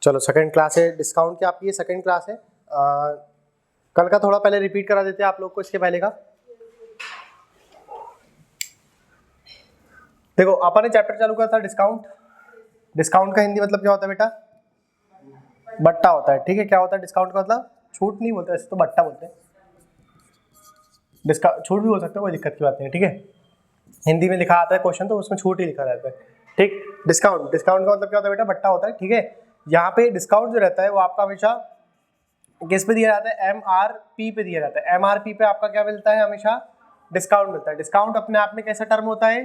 चलो second class है discount की, आपकी ये सेकंड क्लास है। कल का थोड़ा पहले रिपीट करा देते हैं आप लोग को इसके पहले का। देखो अपन ने चैप्टर चालू करा था डिस्काउंट। डिस्काउंट का हिंदी मतलब क्या होता है बेटा? बट्टा होता है। ठीक है, क्या होता है डिस्काउंट का मतलब? छूट नहीं बोलते, वैसे तो बट्टा बोलते हैं। डिस्काउंट छूट भी बोल सकते हो, कोई दिक्कत की बात नहीं है। ठीक है, हिंदी में लिखा आता है क्वेश्चन तो उसमें छूट ही लिखा रहता है। ठीक, डिस्काउंट, डिस्काउंट का मतलब क्या होता है बेटा? बट्टा होता है। ठीक है, यहाँ पे डिस्काउंट जो रहता है वो आपका हमेशा किस पे दिया जाता है? MRP पे दिया जाता है। MRP पे आपका क्या मिलता है? हमेशा डिस्काउंट मिलता है। डिस्काउंट अपने आप में कैसा टर्म होता है?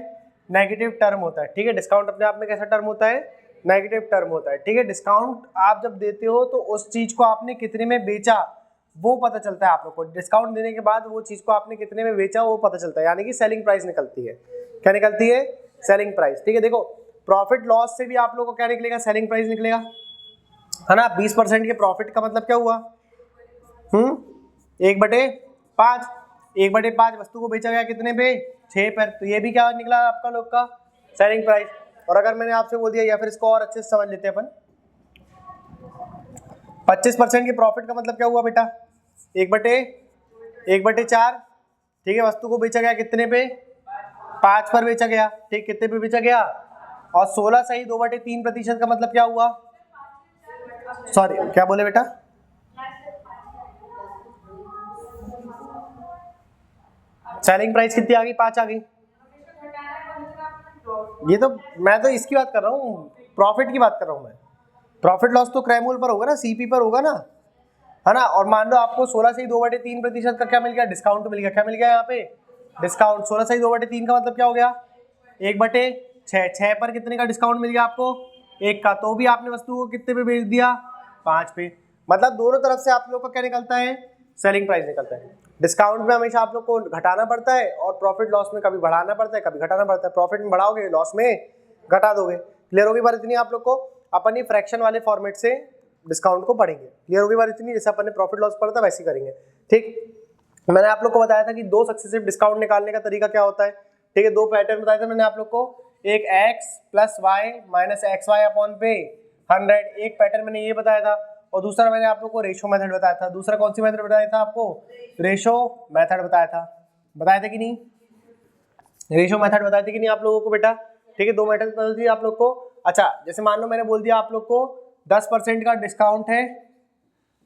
नेगेटिव टर्म होता है। ठीक है, डिस्काउंट अपने आप में कैसा टर्म होता है? नेगेटिव टर्म होता है। ठीक है, डिस्काउंट आप जब देते हो तो उस चीज को आपने कितने में बेचा वो पता चलता है आप लोग को। डिस्काउंट देने के बाद वो चीज को आपने कितने में बेचा वो पता चलता है, यानी कि सेलिंग प्राइस निकलती है। क्या निकलती है? Selling price. ठीक है, देखो प्रॉफिट लॉस से भी आप लोग को क्या निकलेगा? सेलिंग प्राइस निकलेगा, है ना। 20% के प्रॉफिट का मतलब क्या हुआ? 1/5। 1/5 वस्तु को बेचा गया कितने पे? 6 पर। तो ये भी क्या निकला आपका लोग का? Selling price. और अगर मैंने आपसे बोल दिया, या फिर इसको और अच्छे से समझ लेते हैं अपन, 25% के प्रॉफिट का मतलब क्या हुआ बेटा? 1/4। ठीक है, वस्तु को बेचा गया कितने पे? 5 पर बेचा गया। ठीक, कितने पे बेचा गया? और 16 सही 2/3% का मतलब क्या हुआ? सॉरी क्या बोले बेटा? सेलिंग प्राइस कितनी आ गई? 5 आ गई। ये तो मैं तो इसकी बात कर रहा हूँ, प्रॉफिट की बात कर रहा हूँ मैं। प्रॉफिट लॉस तो क्रैमूल पर होगा ना, सीपी पर होगा ना, है ना। और मान लो आपको 16 से 2/3% का क्या मिल गया? डिस्काउंट मिल गया। क्या मिल गया यहाँ पे? डिस्काउंट। 16 से 2/3 का मतलब क्या हो गया? 1/6। 6 पर कितने का डिस्काउंट मिल गया आपको? 1 का। तो भी आपने वस्तु को कितने पे बेच दिया? 5 पे। मतलब दोनों तरफ से आप लोग का क्या निकलता है? सेलिंग प्राइस निकलता है। डिस्काउंट में हमेशा आप लोग को घटाना पड़ता है और प्रॉफिट लॉस में कभी बढ़ाना पड़ता है कभी घटाना पड़ता है। प्रॉफिट में बढ़ाओगे, लॉस में घटा दोगे। क्लियर होगी बात इतनी आप लोग को? अपन ही फ्रैक्शन वाले फॉर्मेट से डिस्काउंट को पढ़ेंगे। क्लियर होगी बात इतनी? जैसे अपन ने प्रॉफिट लॉस पढ़ा था वैसे ही करेंगे। ठीक, मैंने आप लोग को बताया था कि 2 सक्सेसिव डिस्काउंट निकालने का तरीका क्या होता है। ठीक है, 2 पैटर्न बताए थे मैंने आप लोग को। एक x + y - xy अपॉन पे 100, एक पैटर्न मैंने ये बताया था। और दूसरा मैंने आप लोग को रेशो मेथड बताया था। दूसरा कौन सी मेथड बताया था आपको? रेशो मेथड बताया था। बताए थे कि नहीं? रेशो मेथड बताए थे कि नहीं आप लोगों को बेटा? ठीक है, 2 मेथड बता दी आप लोग को। अच्छा, जैसे मान लो मैंने बोल दिया आप लोग को 10% का डिस्काउंट है,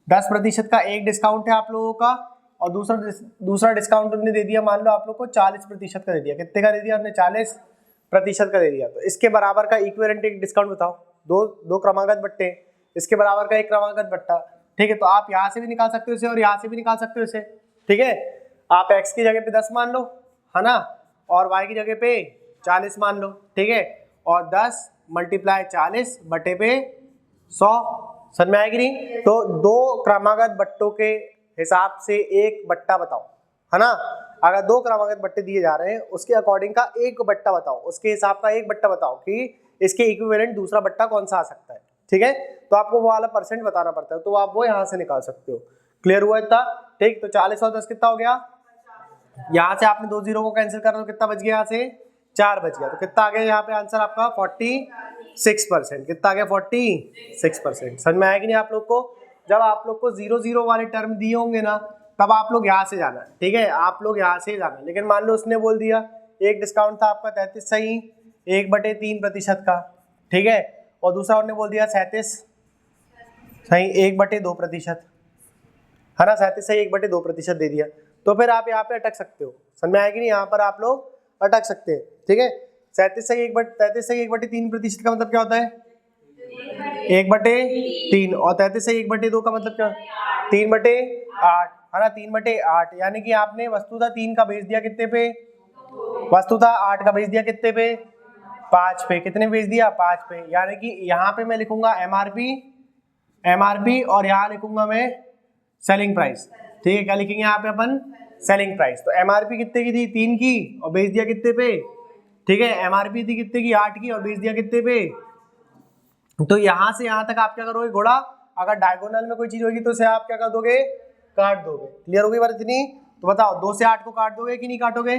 10% का एक डिस्काउंट है आप लोगों का, और दूसरा डिस्काउंट उन्होंने दे दिया, मान लो आप लोग को 40% का दे दिया। कितने का दे दिया आपने? 40% का दे दिया। तो इसके बराबर का इक्विवेलेंट एक डिस्काउंट बताओ। दो क्रमागत बट्टे, इसके बराबर का एक क्रमागत बट्टा। ठीक है, तो आप यहाँ से भी निकाल सकते हो इसे और यहाँ से भी निकाल सकते हो इसे। ठीक है, आप x की जगह पे 10 मान लो, है ना, और y की जगह पे 40 मान लो। ठीक है, और 10 × 40 बटे पे 100। समझ में आएगी नहीं? तो 2 क्रमागत बट्टों के हिसाब से एक बट्टा बताओ, है ना। अगर 2 क्रमागत बट्टे दिए जा रहे हैं उसके अकॉर्डिंग का एक बट्टा बताओ, उसके हिसाब का एक बट्टा बताओ कि इसके इक्विवेलेंट दूसरा बट्टा कौन सा आ सकता है। ठीक है, तो आपको वो वाला परसेंट बताना पड़ता है, तो आप वो यहाँ से निकाल सकते हो। क्लियर हुआ इतना? ठीक, तो 40 और 10 कितना हो गया? यहाँ से आपने 2 जीरो को कैंसिल कर दो, कितना बच गया? यहाँ से 4 बच गया। तो कितना आ गया यहाँ पे आंसर आपका? 46%। कितना आ गया? 46%। समझ में आया कि नहीं आप लोग को? जब आप लोग को 0 वाले टर्म दिए होंगे ना, तब आप लोग यहाँ से जाना। ठीक है, आप लोग यहाँ से जाना। लेकिन मान लो उसने बोल दिया एक डिस्काउंट था आपका 33 सही 1/3% का, ठीक है, और दूसरा उन्होंने बोल दिया 37 सही 1/2%, है ना। 37 सही 1/2% दे दिया। तो फिर आप यहाँ पे अटक सकते हो। समझ में आया कि नहीं? यहाँ पर आप लोग अटक सकते हैं। ठीक है, 37 सही 1/3% का मतलब क्या होता है? 1/3। और 33 सही 1/2 का मतलब क्या? 3/8, है ना। 3/8 यानी कि आपने वस्तुतः 3 का बेच दिया कितने पे? वस्तुतः 8 का बेच दिया कितने पे? 5 पे। कितने बेच दिया? 5 पे। यानी कि यहाँ पे मैं लिखूंगा MRP और यहाँ लिखूंगा मैं सेलिंग प्राइस। ठीक है, क्या लिखेंगे यहाँ पे अपन? Selling price. तो MRP कितने की थी? 3 की, और बेच दिया कितने पे? ठीक है, MRP थी कितने की? 8 की, और बेच दिया कितने पे? तो यहाँ से यहाँ तक आप क्या करोगे? घोड़ा अगर डायगोनल में कोई चीज होगी तो उसे आप क्या कर दोगे? काट दोगे। क्लियर होगी बात इतनी? तो बताओ 2 से 8 को काट दोगे कि नहीं काटोगे?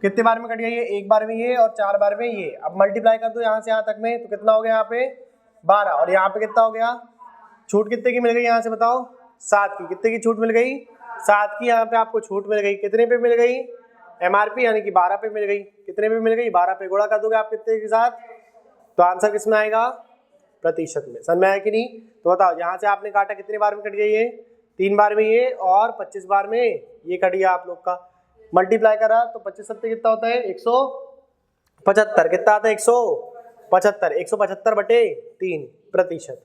कितने बार में कट गया ये? एक बार में ये और 4 बार में ये। अब मल्टीप्लाई कर दो यहाँ से यहाँ तक में, तो कितना हो गया यहाँ पे? 12, और यहाँ पे कितना हो गया? छूट कितने की मिल गई यहाँ से बताओ? 7 की। कितने की छूट मिल गई? 7 की। यहाँ पे आपको छूट मिल गई, कितने पे मिल गई? एमआरपी यानी कि 12 पे मिल गई। कितने पे मिल गई? 12 पे। गुणा कर दोगे आप कितने के साथ? तो आंसर किस में आएगा? प्रतिशत में। समझ में आया कि नहीं? तो बताओ, यहाँ से आपने काटा कितने बार में कट गई ये? 3 बार में ये, और 25 बार में ये कट गया आप लोग का। मल्टीप्लाई करा तो 25 सत्ते कितना होता है? 175। कितना आता है? 175। 175 बटे 3 प्रतिशत।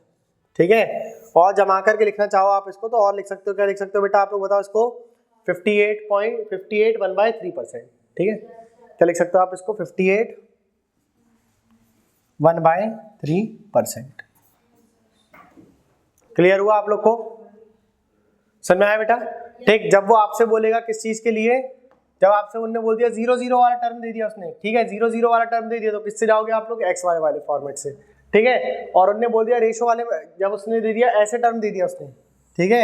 ठीक है। और जमा करके लिखना चाहो आप इसको तो और लिख सकते हो। क्या लिख सकते हो बेटा आप लोग बताओ इसको? 58.58 1/3%। ठीक है। क्या लिख सकते हो आप इसको? 58 1/3%। क्लियर हुआ आप लोग को? समझ में आया बेटा? ठीक। जब वो आपसे बोलेगा किस चीज के लिए, जब आपसे उन्होंने बोल दिया 0 0 वाला टर्म दे दिया उसने, ठीक है, 0 0 वाला टर्म दे दिया, तो किससे जाओगे आप लोग? एक्स वाई वाले फॉर्मेट से। ठीक है। और उन्होंने बोल दिया रेशो वाले, जब उसने दे दिया ऐसे टर्म दे दिया उसने, ठीक है,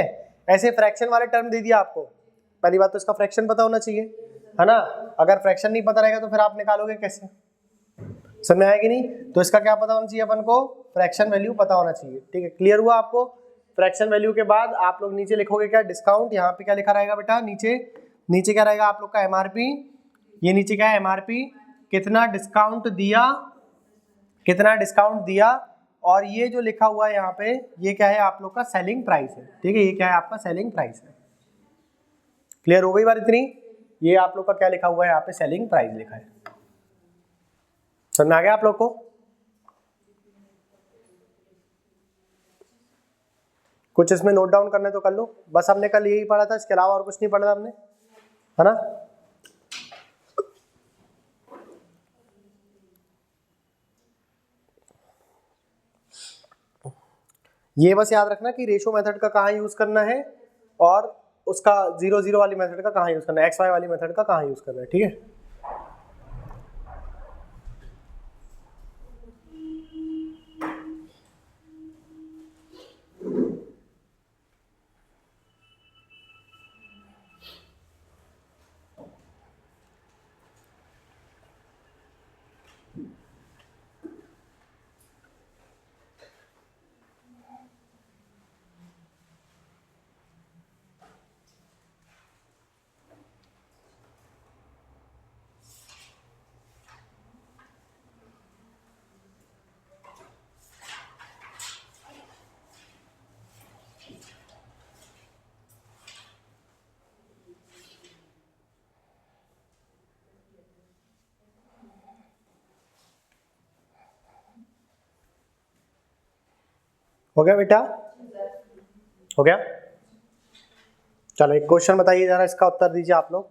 ऐसे फ्रैक्शन वाले टर्म दे दिया आपको, पहली बात तो इसका फ्रैक्शन पता होना चाहिए, है ना। अगर फ्रैक्शन नहीं पता रहेगा तो फिर आप निकालोगे कैसे? समझ में आया कि नहीं? तो इसका क्या पता होना चाहिए अपन को? फ्रैक्शन वैल्यू पता होना चाहिए। ठीक है। क्लियर हुआ आपको? फ्रैक्शन वैल्यू के बाद आप लोग नीचे लिखोगे क्या? डिस्काउंट। यहाँ पे क्या लिखा रहेगा बेटा? नीचे क्या रहेगा आप लोग का? एमआरपी। ये नीचे क्या है? एमआरपी। कितना डिस्काउंट दिया, कितना डिस्काउंट दिया, और ये जो लिखा हुआ है यहाँ पे, ये क्या है आप लोग का? सेलिंग प्राइस है। ठीक है। ये क्या है आपका? सेलिंग प्राइस है। क्लियर हो गई बात इतनी? ये आप लोग का क्या लिखा हुआ है यहाँ पे? सेलिंग प्राइस लिखा है। समझ में आ गया आप लोग को? कुछ इसमें नोट डाउन करना है तो कर लो। बस हमने कल यही पढ़ा था, इसके अलावा और कुछ नहीं पढ़ा था हमने, है ना। ये बस याद रखना कि रेशो मेथड का कहाँ यूज करना है और उसका 0 0 वाली मेथड का कहाँ यूज करना है, एक्स वाई वाली मेथड का कहाँ यूज करना है। ठीक है। हो गया बेटा? हो गया? चलो एक क्वेश्चन बताइए जरा, इसका उत्तर दीजिए आप लोग।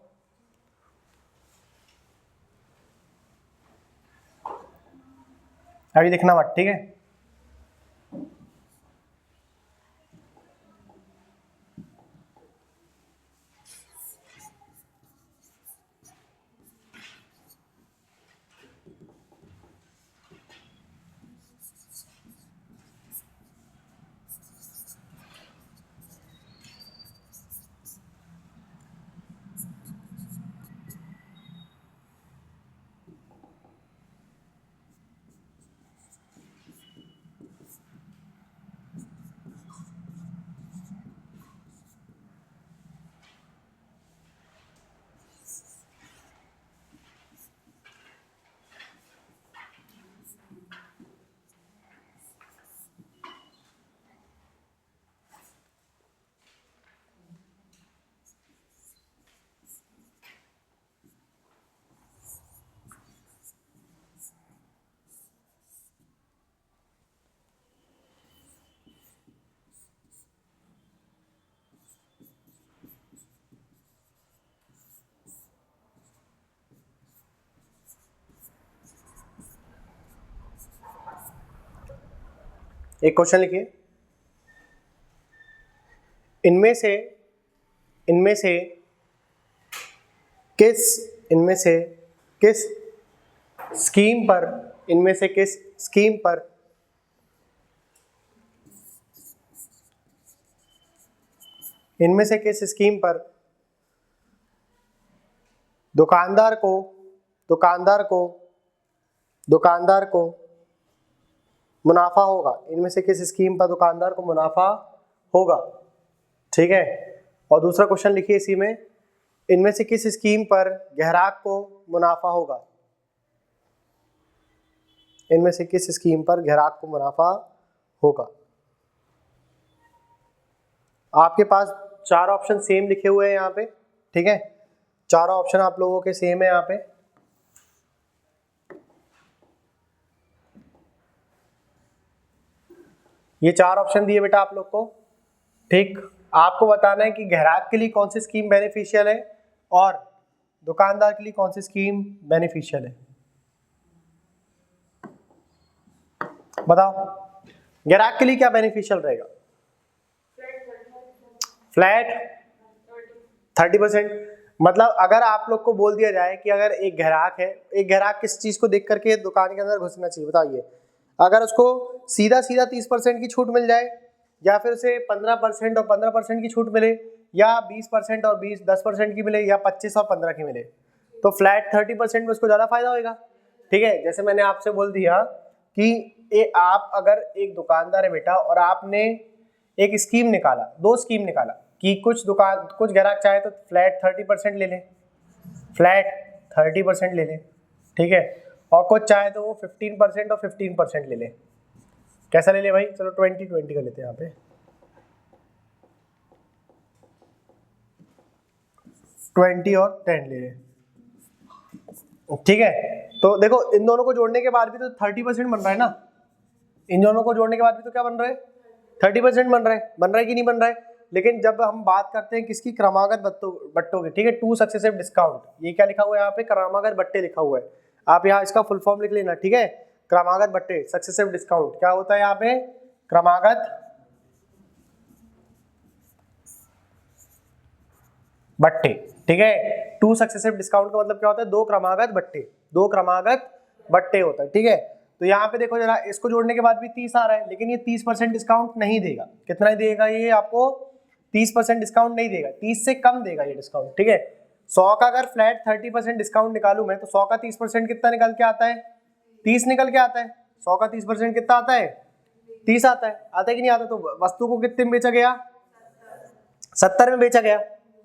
अभी लिखना मत, ठीक है। एक क्वेश्चन लिखिए, इनमें से किस स्कीम पर दुकानदार को मुनाफा होगा, इनमें से किस स्कीम पर दुकानदार को मुनाफा होगा, ठीक है। और दूसरा क्वेश्चन लिखिए इसी में, इनमें से किस स्कीम पर ग्राहक को मुनाफा होगा, इनमें से किस स्कीम पर ग्राहक को मुनाफा होगा। आपके पास चार ऑप्शन सेम लिखे हुए हैं यहाँ पे, ठीक है, चारों ऑप्शन आप लोगों के सेम है यहाँ पे। ये चार ऑप्शन दिए बेटा आप लोग को, ठीक। आपको बताना है कि ग्राहक के लिए कौन सी स्कीम बेनिफिशियल है और दुकानदार के लिए कौन सी स्कीम बेनिफिशियल है। बताओ ग्राहक के लिए क्या बेनिफिशियल रहेगा। फ्लैट 30%, मतलब अगर आप लोग को बोल दिया जाए कि अगर एक ग्राहक है, एक ग्राहक किस चीज को देख करके दुकान के अंदर घुसना चाहिए बताइए, अगर उसको सीधा 30% की छूट मिल जाए, या फिर उसे 15% और 15% की छूट मिले, या 20% और 10% की मिले, या 25 और 15 की मिले, तो फ्लैट 30% में उसको ज़्यादा फायदा होगा, ठीक है। जैसे मैंने आपसे बोल दिया कि आप अगर एक दुकानदार है बेटा और आपने एक स्कीम निकाला, दो स्कीम निकाला कि कुछ ग्राहक चाहे तो फ्लैट 30% ले लें, फ्लैट 30% ले लें, ठीक है, और कुछ चाहे तो वो 15% और 15% ले लें। कैसा ले ले भाई, चलो 20-20 का लेते हैं यहाँ पे, 20 और 10 ले लें, ठीक है। तो देखो इन दोनों को जोड़ने के बाद भी तो 30% बन रहा है ना, इन दोनों को जोड़ने के बाद भी तो क्या बन रहा है, 30% बन रहा है कि नहीं बन रहा है। लेकिन जब हम बात करते हैं किसकी, क्रमागत बट्टों की, ठीक है, 2 सक्सेसिव डिस्काउंट, ये क्या लिखा हुआ है यहाँ पे, क्रमागत बट्टे लिखा हुआ है, आप यहाँ इसका फुल फॉर्म लिख लेना, ठीक है। क्रमागत बट्टे सक्सेसिव डिस्काउंट क्या होता है यहाँ पे, क्रमागत बट्टे, ठीक है। 2 सक्सेसिव डिस्काउंट का मतलब क्या होता है, 2 क्रमागत बट्टे, 2 क्रमागत बट्टे होता है, ठीक है। तो यहाँ पे देखो जरा, इसको जोड़ने के बाद भी 30 आ रहा है, लेकिन ये 30% डिस्काउंट नहीं देगा। कितना ही देगा ये आपको, 30% डिस्काउंट नहीं देगा, 30 से कम देगा ये डिस्काउंट, ठीक है। 100 का अगर फ्लैट 30% डिस्काउंट निकालू मैं, तो 100 का 30% कितना निकल के आता है, 30 निकल के आता है। 100 का 30% कितना आता है, 30 आता है कि नहीं आता। तो वस्तु को कितने में बेचा गया, 70 में बेचा गया,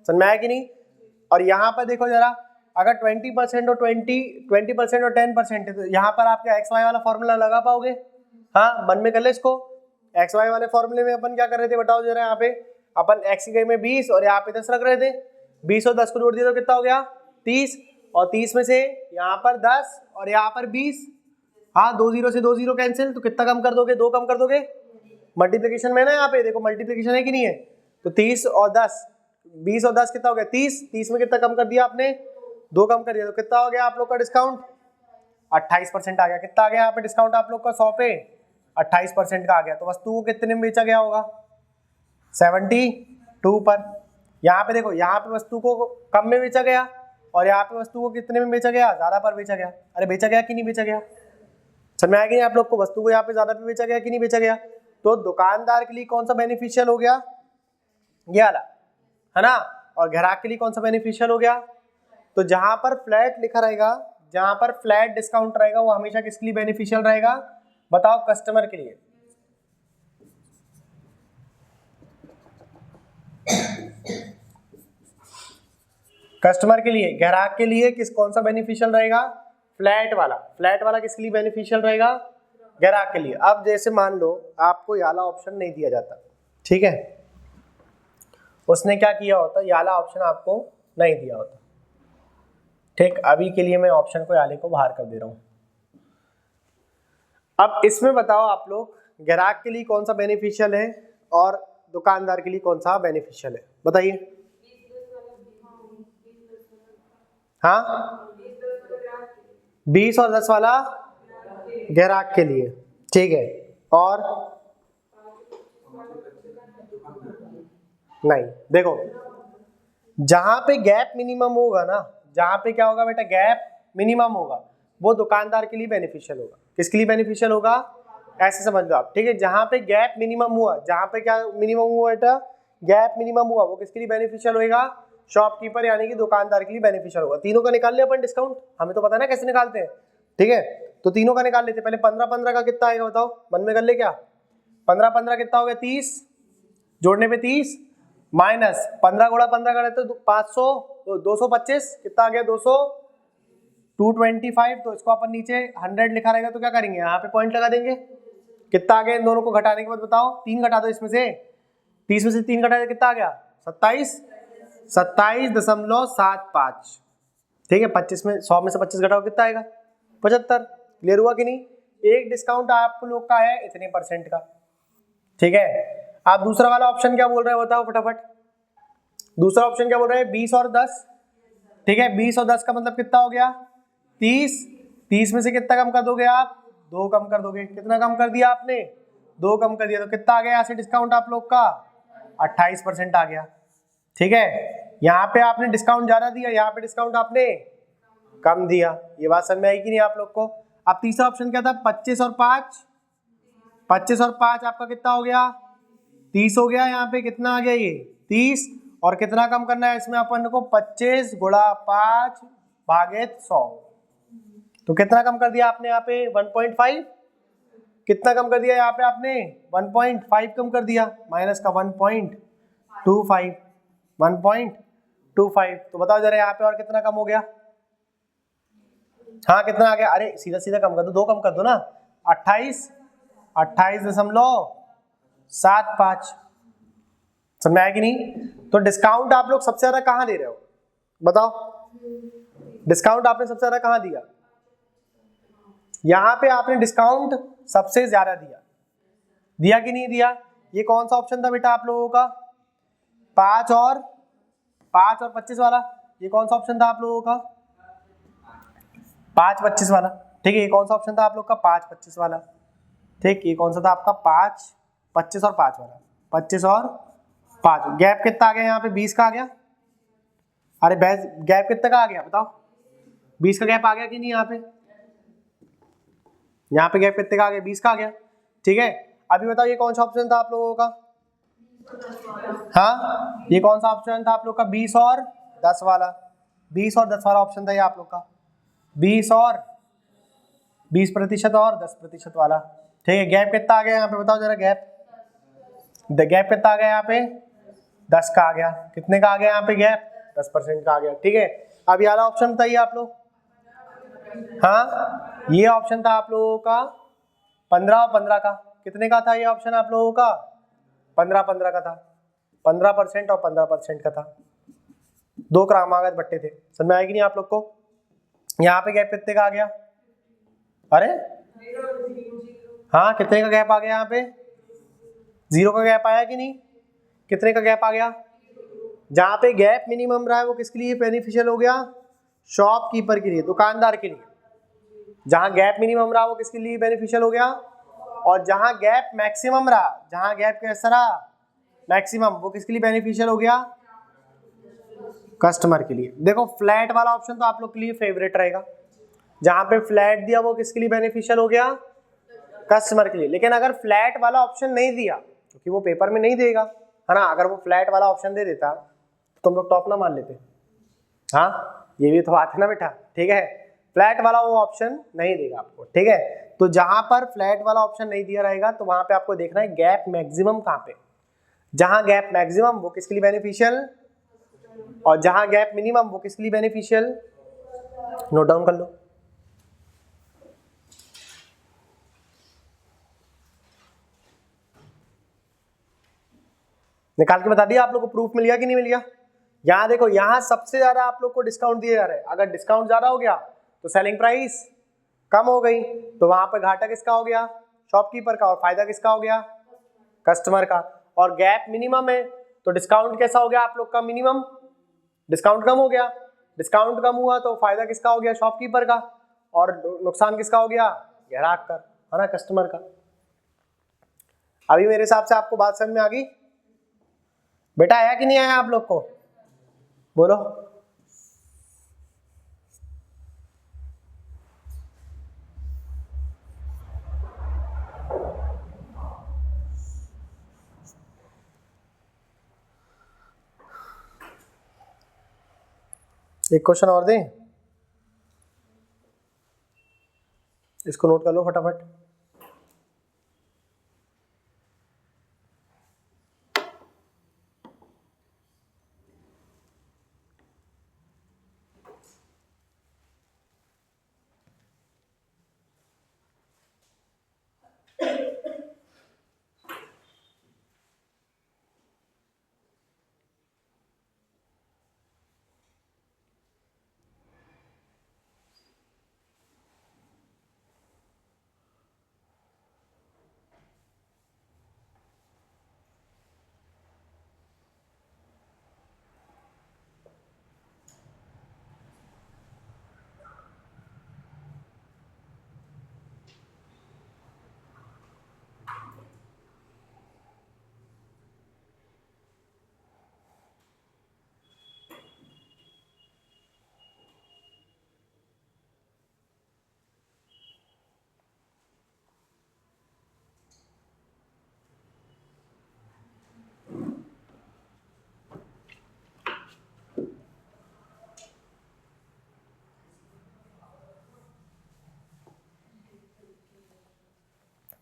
समझ में आया कि नहीं। और यहाँ पर देखो जरा, अगर 20% और 20% और 10% है, तो यहाँ पर आप क्या एक्स वाई वाला फॉर्मूला लगा पाओगे, हाँ मन में कर ले इसको। एक्स वाई वाले फॉर्मूले में अपन क्या कर रहे थे बताओ जरा, यहाँ पे अपन एक्स की जगह में 20 और यहाँ पे 10 रख रहे थे, 20 और 10 को जोड़ दिया तो कितना हो गया 30, और 30 में से यहाँ पर 10 और यहाँ पर 20, हाँ 2 0 से 2 0 कैंसिल, तो कितना कम कर दोगे, 2 कम कर दोगे, मल्टीप्लिकेशन में ना, यहाँ पे देखो मल्टीप्लिकेशन है कि नहीं है। तो 30 और 10, 20 और 10 कितना हो गया 30, 30 में कितना कम कर दिया आपने, 2 कम कर दिया, तो कितना हो गया आप लोग का डिस्काउंट, 28% आ गया। कितना आ गया यहाँ पे डिस्काउंट आप लोग का 100 पे, 28% का आ गया। तो वस्तु को कितने में बेचा गया होगा, 72 पर। यहाँ पे देखो, यहाँ पे वस्तु को कम में बेचा गया और यहाँ पे वस्तु को कितने में बेचा गया, ज्यादा पर बेचा गया। अरे बेचा गया कि नहीं बेचा गया, समझ में आया कि नहीं आप लोग को, वस्तु को यहाँ पे ज्यादा पे बेचा गया कि नहीं बेचा गया। तो दुकानदार के लिए कौन सा बेनिफिशियल हो गया, ये वाला है ना, और ग्राहक के लिए कौन सा बेनिफिशियल हो गया। तो जहां पर फ्लैट लिखा रहेगा, जहां पर फ्लैट डिस्काउंट रहेगा, वो हमेशा किसके लिए बेनिफिशियल रहेगा, बताओ कस्टमर के लिए। कस्टमर के लिए, ग्राहक के लिए कौन सा बेनिफिशियल रहेगा, फ्लैट वाला। फ्लैट वाला किसके लिए बेनिफिशियल रहेगा, ग्राहक के लिए। अब जैसे मान लो आपको ये वाला ऑप्शन नहीं दिया जाता, ठीक है, उसने क्या किया होता, ये वाला ऑप्शन आपको नहीं दिया होता, ठीक। अभी के लिए मैं ऑप्शन को याले को बाहर कर दे रहा हूं। अब इसमें बताओ आप लोग, ग्राहक के लिए कौन सा बेनिफिशियल है और दुकानदार के लिए कौन सा बेनिफिशियल है, बताइए। हाँ 20 और 10 वाला ग्राहक के लिए, ठीक है, और नहीं, देखो जहां पे गैप मिनिमम होगा ना, जहां पे क्या होगा बेटा, गैप मिनिमम होगा, वो दुकानदार के लिए बेनिफिशियल होगा। किसके लिए बेनिफिशियल होगा, ऐसे समझ लो आप, ठीक है। जहां पे गैप मिनिमम हुआ, जहां पे क्या मिनिमम हुआ बेटा, गैप मिनिमम हुआ, वो किसके लिए बेनिफिशियल होगा, शॉपकीपर यानी कि दुकानदार के लिए बेनिफिशियल होगा। तीनों का निकाल लिया अपन डिस्काउंट, हमें तो पता है ना कैसे निकालते हैं। ठीक है, तो तीनों का निकाल लेते। पहले 15-15 का कितना आएगा बताओ, मन में कर ले क्या। 15-15 कितना हो गया 30, जोड़ने पे 30 माइनस 15 गुणा 15 करे तो 500, तो 225 कितना आ गया 200, 225। तो इसको अपन नीचे 100 लिखा रहेगा तो क्या करेंगे, यहाँ पे पॉइंट लगा देंगे। कितना आ गया इन दोनों को घटाने के बाद बताओ, 3 घटा दो इसमें से, 30 में से 3 घटा दो कितना आ गया 27.75। ठीक है, 25 में 100 में से 25 घटाओ कितना आएगा 75। क्लियर हुआ कि नहीं। एक डिस्काउंट आप लोग का है इतने परसेंट का। ठीक है, आप दूसरा वाला ऑप्शन क्या बोल रहे हो बताओ फटाफट। दूसरा ऑप्शन क्या बोल रहे हैं 20 और 10। ठीक है, 20 और 10 का मतलब कितना हो गया 30। 30 में से कितना कम कर दोगे आप, 2 कम कर दोगे। कितना कम कर दिया आपने, 2 कम कर दिया, तो कितना आ गया यहाँ से डिस्काउंट आप लोग का 28% आ गया। ठीक है, यहाँ पे आपने डिस्काउंट ज्यादा दिया, यहाँ पे डिस्काउंट आपने कम दिया। ये बात समझ में आई कि नहीं आप लोग को। अब तीसरा ऑप्शन क्या था 25 और 5। 25 और 5 आपका कितना हो गया 30 हो गया। यहाँ पे कितना आ गया ये 30, और कितना कम करना है इसमें अपन को 25 गुणा 5 भागित 100। तो कितना कम कर दिया आपने यहाँ पे 1.5। कितना कम कर दिया यहाँ पे आपने 1.5 कम कर दिया, माइनस का 1.25। 1.25। तो बताओ जरा यहाँ पे और कितना कम हो गया। हाँ कितना आ गया, अरे सीधा सीधा कम कर दो, 2 कम कर दो ना, 28.75। समझ में आया कि नहीं। तो डिस्काउंट आप लोग सबसे ज्यादा कहाँ दे रहे हो बताओ, डिस्काउंट आपने सबसे ज्यादा कहाँ दिया। यहां पे आपने डिस्काउंट सबसे ज्यादा दिया, दिया कि नहीं दिया। ये कौन सा ऑप्शन था बेटा आप लोगों का, 5 और 25 वाला। ये कौन सा ऑप्शन था आप लोगों का 5-25 वाला। ठीक है, ये कौन सा ऑप्शन था आप लोग का 5-25 वाला। ठीक, ये कौन सा था आपका 5-25 और 5 वाला। 25 और 5, गैप कितना आ गया यहाँ पे 20 का आ गया। अरे गैप कितना का आ गया बताओ, 20 का गैप आ गया कि नहीं। यहाँ पे गैप कितने का आ गया 20 का आ गया। ठीक है, अभी बताओ ये कौन सा ऑप्शन था आप लोगों का। हाँ, ये कौन सा ऑप्शन था आप लोग का 20 और 10 वाला। 20 और 10 वाला ऑप्शन था ये आप लोग का, 20% और 10% वाला। ठीक है, गैप कितना आ गया यहाँ पे बताओ जरा, गैप कितना आ गया यहाँ पे 10 का आ गया। कितने का आ गया यहाँ पे गैप 10% का आ गया। ठीक है, अब ये वाला ऑप्शन बताइए आप लोग। हाँ, ये ऑप्शन था आप लोगों का 15 और 15 का। कितने का था ये ऑप्शन आप लोगों का 15-15 का था। 15% और 15% का था, 2 क्रमागत बट्टे थे। समझ में आएगी नहीं आप लोग को। यहाँ पे गैप कितने का आ गया, अरे हाँ कितने का गैप आ गया यहाँ पे 0 का गैप आया कि नहीं। कितने का गैप आ गया, जहाँ पे गैप मिनिमम रहा है वो किसके लिए बेनिफिशियल हो गया, शॉपकीपर के लिए, दुकानदार के लिए। जहाँ गैप मिनिमम रहा वो किसके लिए बेनिफिशियल हो गया, और जहाँ गैप मैक्सिमम रहा, जहाँ गैप कैसा रहा मैक्सिमम, वो किसके लिए बेनिफिशियल हो गया, कस्टमर के लिए। देखो फ्लैट वाला ऑप्शन तो आप लोग के लिए फेवरेट रहेगा, जहाँ पे फ्लैट दिया वो किसके लिए बेनिफिशियल हो गया, कस्टमर के लिए। लेकिन अगर फ्लैट वाला ऑप्शन नहीं दिया, क्योंकि वो पेपर में नहीं देगा है ना, अगर वो फ्लैट वाला ऑप्शन दे देता तो तुम लोग टॉप ना मान लेते। हाँ ये भी तो बात है ना बेटा। ठीक है, फ्लैट वाला वो ऑप्शन नहीं देगा आपको। ठीक है, तो जहां पर फ्लैट वाला ऑप्शन नहीं दिया रहेगा तो वहां पे आपको देखना है गैप मैक्सिमम कहाँ पे। जहां गैप मैक्सिमम वो किसके लिए बेनिफिशियल, और जहां गैप मिनिमम वो किसके लिए बेनिफिशियल। नोट डाउन कर लो। निकाल के बता दिया आप लोग को, प्रूफ मिल गया कि नहीं मिल गया। यहाँ देखो, यहाँ सबसे ज्यादा आप लोग को डिस्काउंट दिया जा रहा है। अगर डिस्काउंट ज्यादा हो गया तो सेलिंग प्राइस कम हो गई, तो वहां पर घाटा किसका हो गया, शॉपकीपर का, और फायदा किसका हो गया, कस्टमर का। और गैप मिनिमम है तो डिस्काउंट कैसा हो गया आप लोग का, मिनिमम। डिस्काउंट कम हो गया, डिस्काउंट कम हुआ तो फायदा किसका हो गया, शॉपकीपर का, और नुकसान किसका हो गया, ग्राहक का, है ना, कस्टमर का। अभी मेरे हिसाब से आपको बात समझ में आ गई बेटा, आया कि नहीं आया आप लोग को, बोलो। एक क्वेश्चन और दें। इसको नोट कर लो फटाफट।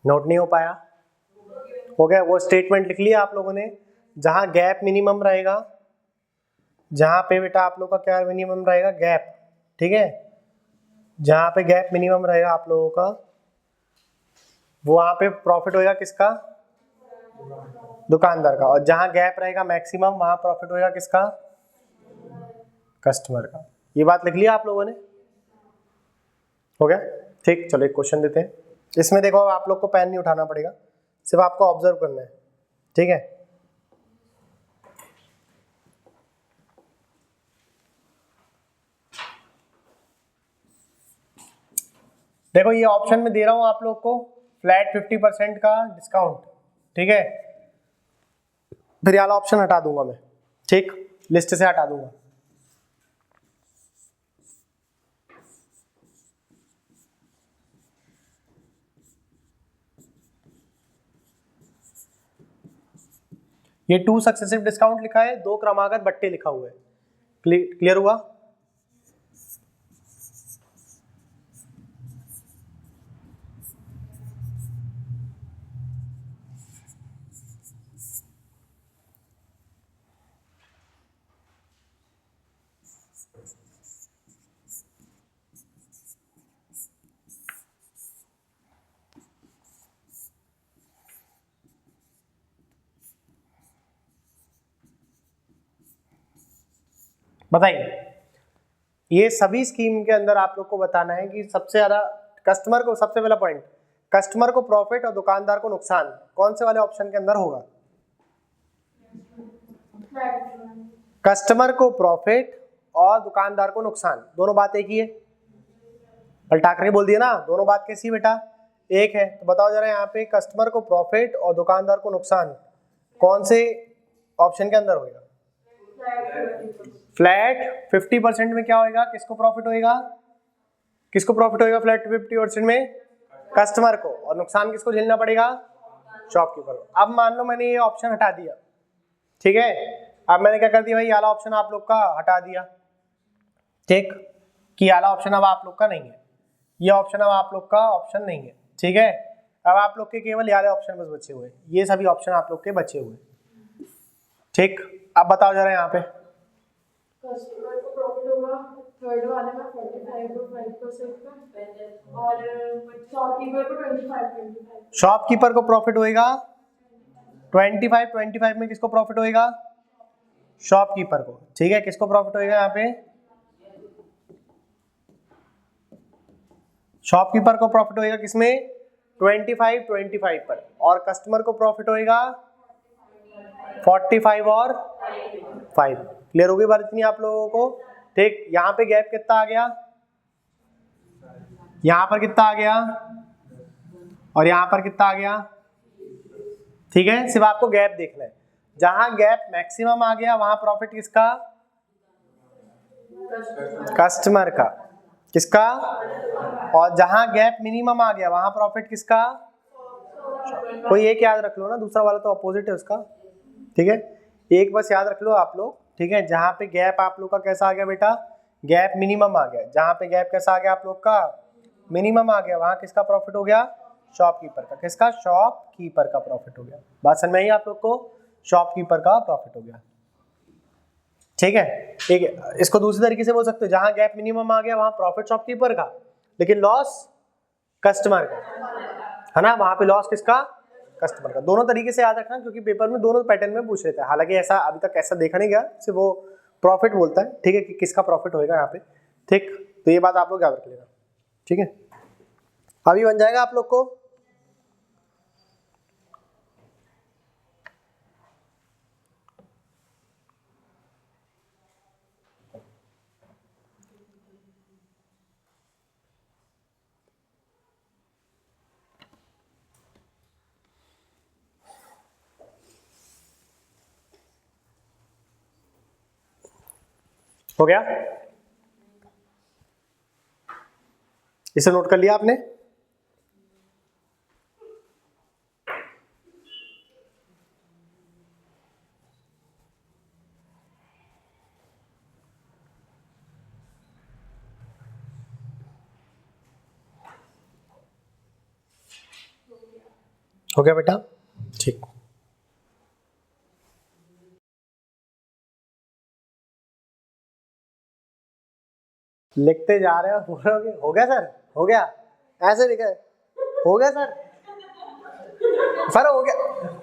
नोट नहीं हो पाया? हो गया? वो स्टेटमेंट लिख लिया आप लोगों ने, जहां गैप मिनिमम रहेगा, जहां पे बेटा आप लोग का क्या मिनिमम रहेगा, गैप, ठीक है, जहां पे गैप मिनिमम रहेगा आप लोगों का, वो वहां पे प्रॉफिट होएगा किसका, दुकानदार का, और जहां गैप रहेगा मैक्सिमम वहां प्रॉफिट होएगा किसका, कस्टमर का। ये बात लिख लिया आप लोगों ने? हो गया? ठीक, चलो एक क्वेश्चन देते हैं। इसमें देखो आप लोग को पेन नहीं उठाना पड़ेगा, सिर्फ आपको ऑब्जर्व करना है, ठीक है। देखो ये ऑप्शन में दे रहा हूं आप लोग को फ्लैट 50% का डिस्काउंट, ठीक है। फिर ये वाला ऑप्शन हटा दूंगा मैं, ठीक, लिस्ट से हटा दूंगा। ये 2 सक्सेसिव डिस्काउंट लिखा है, 2 क्रमागत बट्टे लिखा हुआ है। क्लियर हुआ? बताइए, ये सभी स्कीम के अंदर आप लोग को बताना है कि सबसे ज्यादा कस्टमर को, सबसे पहला पॉइंट, कस्टमर को प्रॉफिट और दुकानदार को नुकसान कौन से वाले ऑप्शन के अंदर होगा? कस्टमर को प्रॉफिट और दुकानदार को नुकसान, दोनों बात एक ही है। पलटा कर बोल दिया ना, दोनों बात कैसी बेटा, एक है। तो बताओ जरा यहाँ पे कस्टमर को प्रॉफिट और दुकानदार को नुकसान कौन से ऑप्शन के अंदर होगा? फ्लैट 50% में क्या होएगा, किसको प्रॉफिट होएगा, किसको प्रॉफिट होएगा फ्लैट 50% में? कस्टमर को। और नुकसान किसको झेलना पड़ेगा? शॉपकीपर को। अब मान लो मैंने ये ऑप्शन हटा दिया, ठीक है, अब मैंने क्या कर दिया भाई, ये वाला ऑप्शन आप लोग का हटा दिया, ठीक, कि ये वाला ऑप्शन अब आप लोग का नहीं है, ये ऑप्शन अब आप लोग का ऑप्शन नहीं है, ठीक है। अब आप लोग के केवल ये वाले ऑप्शन बस बचे हुए, ये सभी ऑप्शन आप लोग के बचे हुए, ठीक। अब बताओ जरा यहाँ पे कस्टमर को प्रॉफिट होगा थर्ड वाले में 45% का, और शॉपकीपर को 25। शॉपकीपर को प्रॉफिट होएगा 25 में किसको प्रॉफिट होएगा? शॉपकीपर को, ठीक है। किसको प्रॉफिट होएगा यहाँ पे? शॉपकीपर को प्रॉफिट होएगा किसमें? 25 पर। और कस्टमर को प्रॉफिट होएगा 45 और 5। क्लियर हो गई बात इतनी आप लोगों को? ठीक, यहाँ पे गैप कितना आ गया, यहाँ पर कितना आ गया, और यहाँ पर कितना आ गया, ठीक है। सिर्फ आपको गैप देखना है, जहां गैप मैक्सिमम आ गया वहां प्रॉफिट किसका? कस्टमर का। किसका? और जहां गैप मिनिमम आ गया वहां प्रॉफिट किसका? कोई एक याद रख लो ना, दूसरा वाला तो अपोजिट है उसका, ठीक है। एक बस याद रख लो आप लोग, ठीक है। जहां पे गैप आप लोग का कैसा आ गया बेटा? गैप मिनिमम आ गया। जहां पे गैप कैसा आ गया आप लोग का? मिनिमम आ गया, वहां किसका प्रॉफिट हो गया, शॉपकीपर का। किसका, शॉपकीपर का प्रॉफिट हो गया। बात समझ में आई आप लोग को, शॉपकीपर का प्रॉफिट हो गया। ठीक है, ठीक है। इसको दूसरी तरीके से बोल सकते हो, जहां गैप मिनिमम आ गया वहां प्रॉफिट शॉपकीपर का, लेकिन लॉस कस्टमर का, है ना, वहां पे लॉस किसका, कस्टमर का। दोनों तरीके से याद रखना, क्योंकि पेपर में दोनों पैटर्न में पूछ लेते हैं। हालांकि ऐसा अभी तक ऐसा देखा नहीं गया, सिर्फ वो प्रॉफिट बोलता है, ठीक है, कि किसका प्रॉफिट होएगा यहाँ पे। ठीक, तो ये बात आप लोग याद रख लेना। ठीक है, अभी बन जाएगा आप लोग को। हो गया, इसे नोट कर लिया आपने। हो गया बेटा, ठीक। लिखते जा रहे हो, बोलोगे हो गया सर, हो गया, ऐसे लिखा है, हो गया सर, सर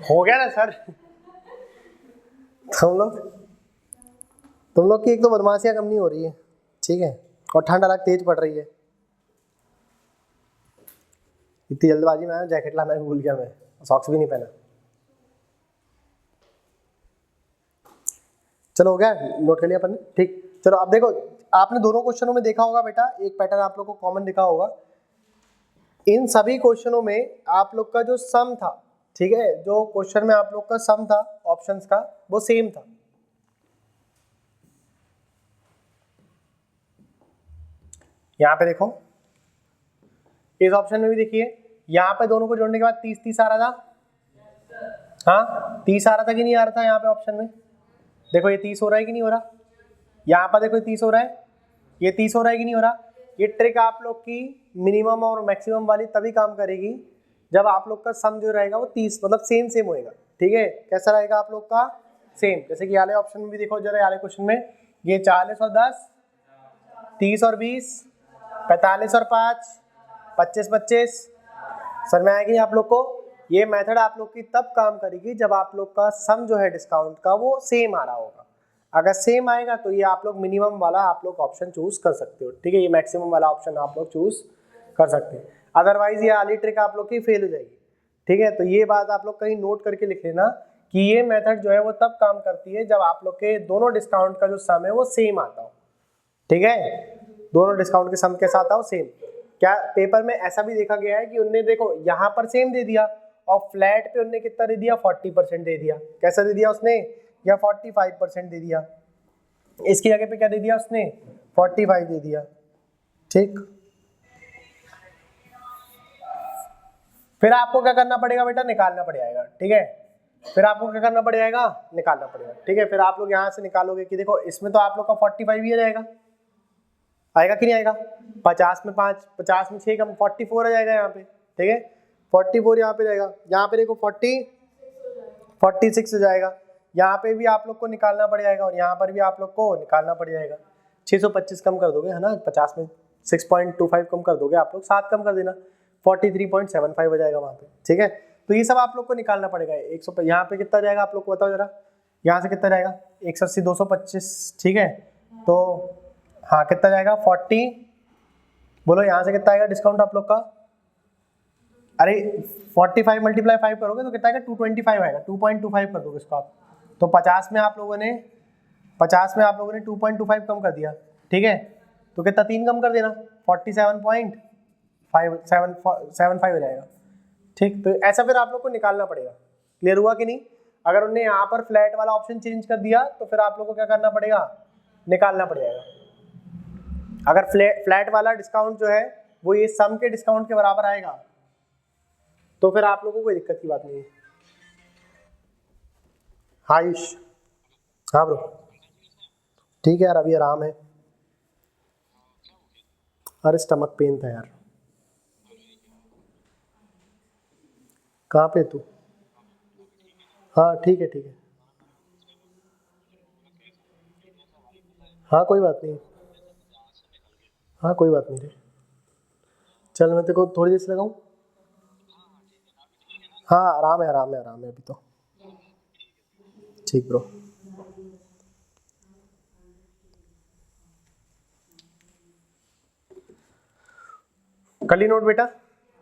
हो गया ना सर। तुम लोग की एक तो बदमाशियां कम नहीं हो रही है, ठीक है, और ठंड अलग तेज पड़ रही है। इतनी जल्दबाजी में आया, जैकेट लाना भी भूल गया मैं, सॉक्स भी नहीं पहना। चलो हो गया, नोट कर लिया अपन ने, ठीक। चलो अब देखो, आपने दोनों क्वेश्चनों में देखा होगा बेटा, एक पैटर्न आप लोग को कॉमन दिखा होगा। इन सभी क्वेश्चनों में आप लोग का जो सम था, ठीक है, जो क्वेश्चन में आप लोग का सम था ऑप्शंस का, वो सेम था। यहाँ पे देखो, इस ऑप्शन में भी देखिए, यहाँ पे दोनों को जोड़ने के बाद 30-30 आ रहा था। हाँ, 30 आ रहा था कि नहीं आ रहा था यहाँ पे ऑप्शन में? देखो ये 30 हो रहा है कि नहीं हो रहा? यहाँ पर देखो 30 हो रहा है, ये 30 हो रहा है कि नहीं हो रहा? ये ट्रिक आप लोग की मिनिमम और मैक्सिमम वाली तभी काम करेगी जब आप लोग का सम जो रहेगा वो 30 मतलब सेम होएगा। ठीक है, कैसा रहेगा आप लोग का, सेम। जैसे कि वाले ऑप्शन में भी देखो, जरा वाले क्वेश्चन में ये 40 और 10, 30 और 20, 45 और 5, 25-25। समझ में आएगी आप लोग को? ये मेथड आप लोग की तब काम करेगी जब आप लोग का सम जो है डिस्काउंट का वो सेम आ रहा होगा। अगर सेम आएगा तो ये आप लोग मिनिमम वाला आप लोग ऑप्शन चूज कर सकते हो, ठीक है, ये मैक्सिमम वाला ऑप्शन आप लोग चूज कर सकते हैं। अदरवाइज ये वाली ट्रिक आप लोग की फेल हो जाएगी। ठीक है, तो ये बात आप लोग कहीं नोट करके लिख लेना कि ये मेथड जो है वो तब काम करती है जब आप लोग के दोनों डिस्काउंट का जो सम है वो सेम आता हो। ठीक है, दोनों डिस्काउंट के सम के साथ आओ सेम। क्या पेपर में ऐसा भी देखा गया है कि उनने देखो यहाँ पर सेम दे दिया और फ्लैट पे उनने कितना दे दिया, 40% दे दिया। कैसा दे दिया उसने, या 45% दे दिया। इसकी जगह पे क्या दे दिया उसने, 45 दे दिया। ठीक, फिर आपको क्या करना पड़ेगा बेटा, निकालना पड़ जाएगा। ठीक है, फिर आपको क्या करना पड़ जाएगा, निकालना पड़ेगा। ठीक है, फिर आप लोग यहाँ से निकालोगे कि देखो इसमें तो आप लोग का 45 ही रहेगा, आएगा कि नहीं आएगा? 50 में 5, 50 में 6 कम, 44 आ जाएगा यहाँ पे। ठीक है, 44 यहाँ पे रहेगा। यहाँ पे देखो 46 हो जाएगा। यहाँ पे भी आप लोग को निकालना पड़ जाएगा और यहाँ पर भी आप लोग को निकालना पड़ जाएगा। 625 कम कर दोगे, है ना, 50 में 6.25 कम कर दोगे आप लोग, 7 कम कर देना, 43.75 हो जाएगा वहाँ पे। ठीक है, तो ये सब आप लोग को निकालना पड़ेगा। 100 यहाँ पे कितना जाएगा आप लोग को बताओ जरा, यहाँ से कितना जाएगा, 180 225। ठीक है, तो हाँ कितना जाएगा, 40, बोलो यहाँ से कितना आएगा डिस्काउंट आप लोग का? अरे 45 मल्टीप्लाई 5 करोगे तो कितना आएगा, 225 आएगा। 2.25 कर दोगे इसको आप, तो 50 में आप लोगों ने 2.25 कम कर दिया। ठीक है, तो कितना 3 कम कर देना, 47.575 हो जाएगा। ठीक, तो ऐसा फिर आप लोग को निकालना पड़ेगा। क्लियर हुआ कि नहीं? अगर उन्हें यहाँ पर फ्लैट वाला ऑप्शन चेंज कर दिया तो फिर आप लोग को क्या करना पड़ेगा, निकालना पड़ जाएगा। अगर फ्लैट वाला डिस्काउंट जो है वो ये सम के डिस्काउंट के बराबर आएगा तो फिर आप लोगों को कोई दिक्कत की बात नहीं है। आयुष, हाँ ब्रो, ठीक है यार, अभी आराम है। अरे स्टमक पेन था यार, कहाँ पे तू? हाँ ठीक है ठीक है, हाँ कोई बात नहीं, हाँ कोई बात नहीं रे, चल मैं तेरे को थोड़ी देर से लगाऊँ। हाँ आराम है आराम है आराम है अभी तो। ठीक ब्रो। कर ली नोट बेटा?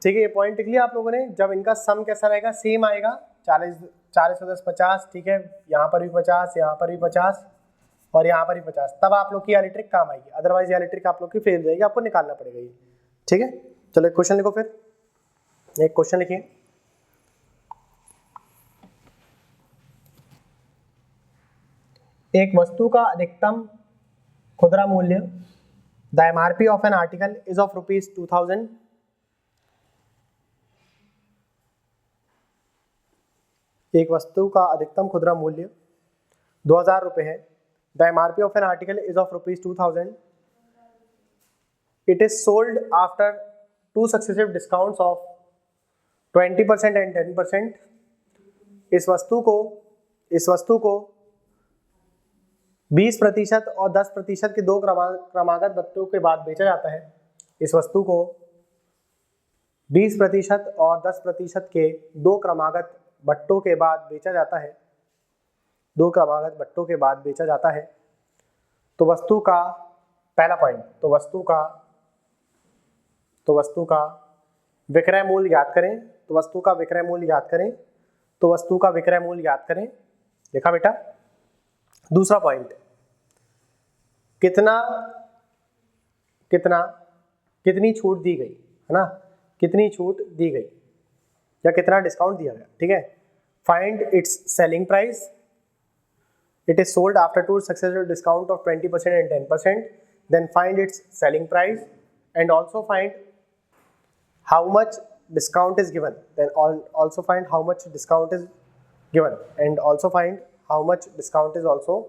ठीक है, ये पॉइंट लिख लिया आप लोगों ने। जब इनका सम कैसा रहेगा, सेम आएगा, 40 40 और 10 50, ठीक है, यहाँ पर भी 50, यहाँ पर भी 50 और यहाँ पर भी 50, तब आप लोग की वाली ट्रिक काम आएगी, अदरवाइज ये वाली ट्रिक आप लोग की फेल जाएगी, आपको निकालना पड़ेगा ये। ठीक है, चलो एक क्वेश्चन लिखो फिर, एक क्वेश्चन लिखिए। एक वस्तु का अधिकतम खुदरा मूल्य, the MRP of an article is of ₹2000। एक वस्तु का अधिकतम खुदरा मूल्य 2000 रुपये है। The MRP of an article is of ₹2000। It is sold after 2 successive discounts of 20% and 10%। इस वस्तु को 20% और 10% के दो क्रमागत बट्टों के बाद बेचा जाता है। इस वस्तु को 20% और 10% के दो क्रमागत बट्टों के बाद बेचा जाता है, दो क्रमागत बट्टों के बाद बेचा जाता है। तो वस्तु का पहला पॉइंट, तो वस्तु का विक्रय मूल्य ज्ञात करें। तो वस्तु का विक्रय मूल्य ज्ञात करें। तो वस्तु का विक्रय मूल्य ज्ञात करें। देखा बेटा? दूसरा पॉइंट, कितनी छूट दी गई है ना, कितनी छूट दी गई या कितना डिस्काउंट दिया गया। ठीक है, find its selling price. It is sold after 2 successive discount of 20% and 10%। Then find its selling price and also find how much discount is given. Then also find how much discount is given and also find how much discount is also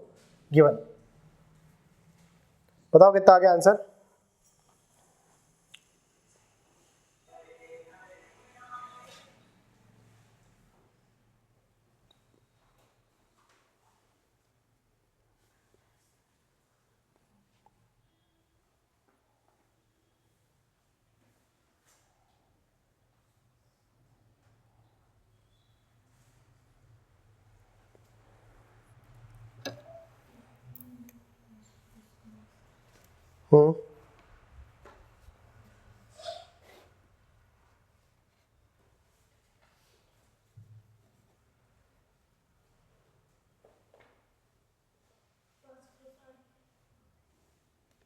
given. बताओ कितना आ गया answer?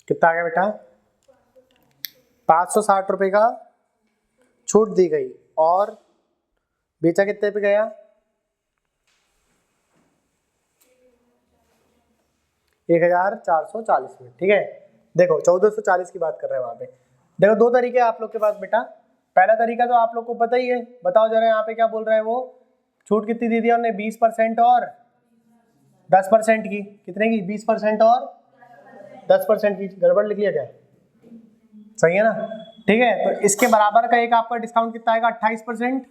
कितना आ गया बेटा? 560 रुपये का छूट दी गई और बेचा कितने पे गया? 1440 में। ठीक है, देखो 1440 की बात कर रहे हैं वहां पे। देखो दो तरीके आप लोग के पास बेटा। पहला तरीका तो आप लोग को पता ही है, बताओ जरा यहाँ पे क्या बोल रहा है वो, छूट कितनी दी थी हमने? 20% और 10% की। कितने की? 20% और 10% की। गड़बड़ लिख लिया क्या? सही है ना? ठीक है, तो इसके बराबर का एक आपका डिस्काउंट कितना आएगा? 28%।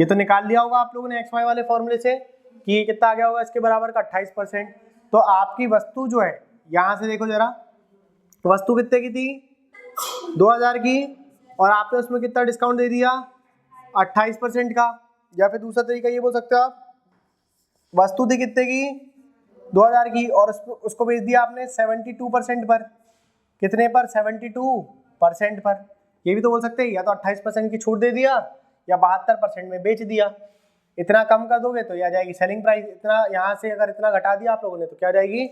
ये तो निकाल लिया होगा आप लोगों ने XY वाले फॉर्मूले से कि कितना आ गया होगा इसके बराबर का? 28%। तो आपकी वस्तु जो है, यहां से देखो जरा, वस्तु कितने की थी? 2000 की, और आपने उसमें कितना डिस्काउंट दे दिया? 28% का। या फिर दूसरा तरीका ये बोल सकते हो आप, वस्तु थी कितने की? 2000 की, और उसको बेच दिया आपने 72% पर। कितने पर? 72% पर। ये भी तो बोल सकते हैं, या तो 28% की छूट दे दिया या 72% में बेच दिया। इतना कम कर दोगे तो ये आ जाएगी सेलिंग प्राइस। इतना यहाँ से अगर इतना घटा दिया आप लोगों ने तो क्या आ जाएगी?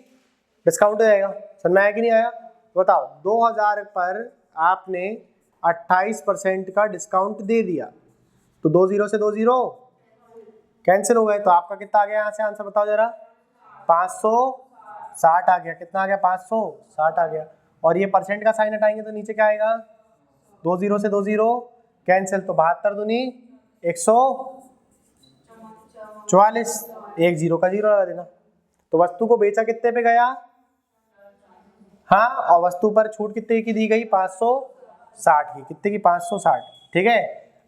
डिस्काउंट हो जाएगा। समझ में आया कि नहीं आया? बताओ, 2000 पर आपने 28% का डिस्काउंट दे दिया, तो 2 0 से 2 0 कैंसिल हो गए, तो आपका कितना आ गया यहाँ से आंसर? बताओ जरा। 560 आ गया। कितना आ गया? 560 आ गया। और ये परसेंट का साइन हटाएंगे तो नीचे क्या आएगा? 2 0 से 2 0 कैंसिल, तो 72 दूनी 144, एक जीरो का जीरो लगा देना। तो वस्तु को बेचा कितने पे गया? हाँ, और वस्तु पर छूट कितने की दी गई? 560 की। कितने की? 560। ठीक है,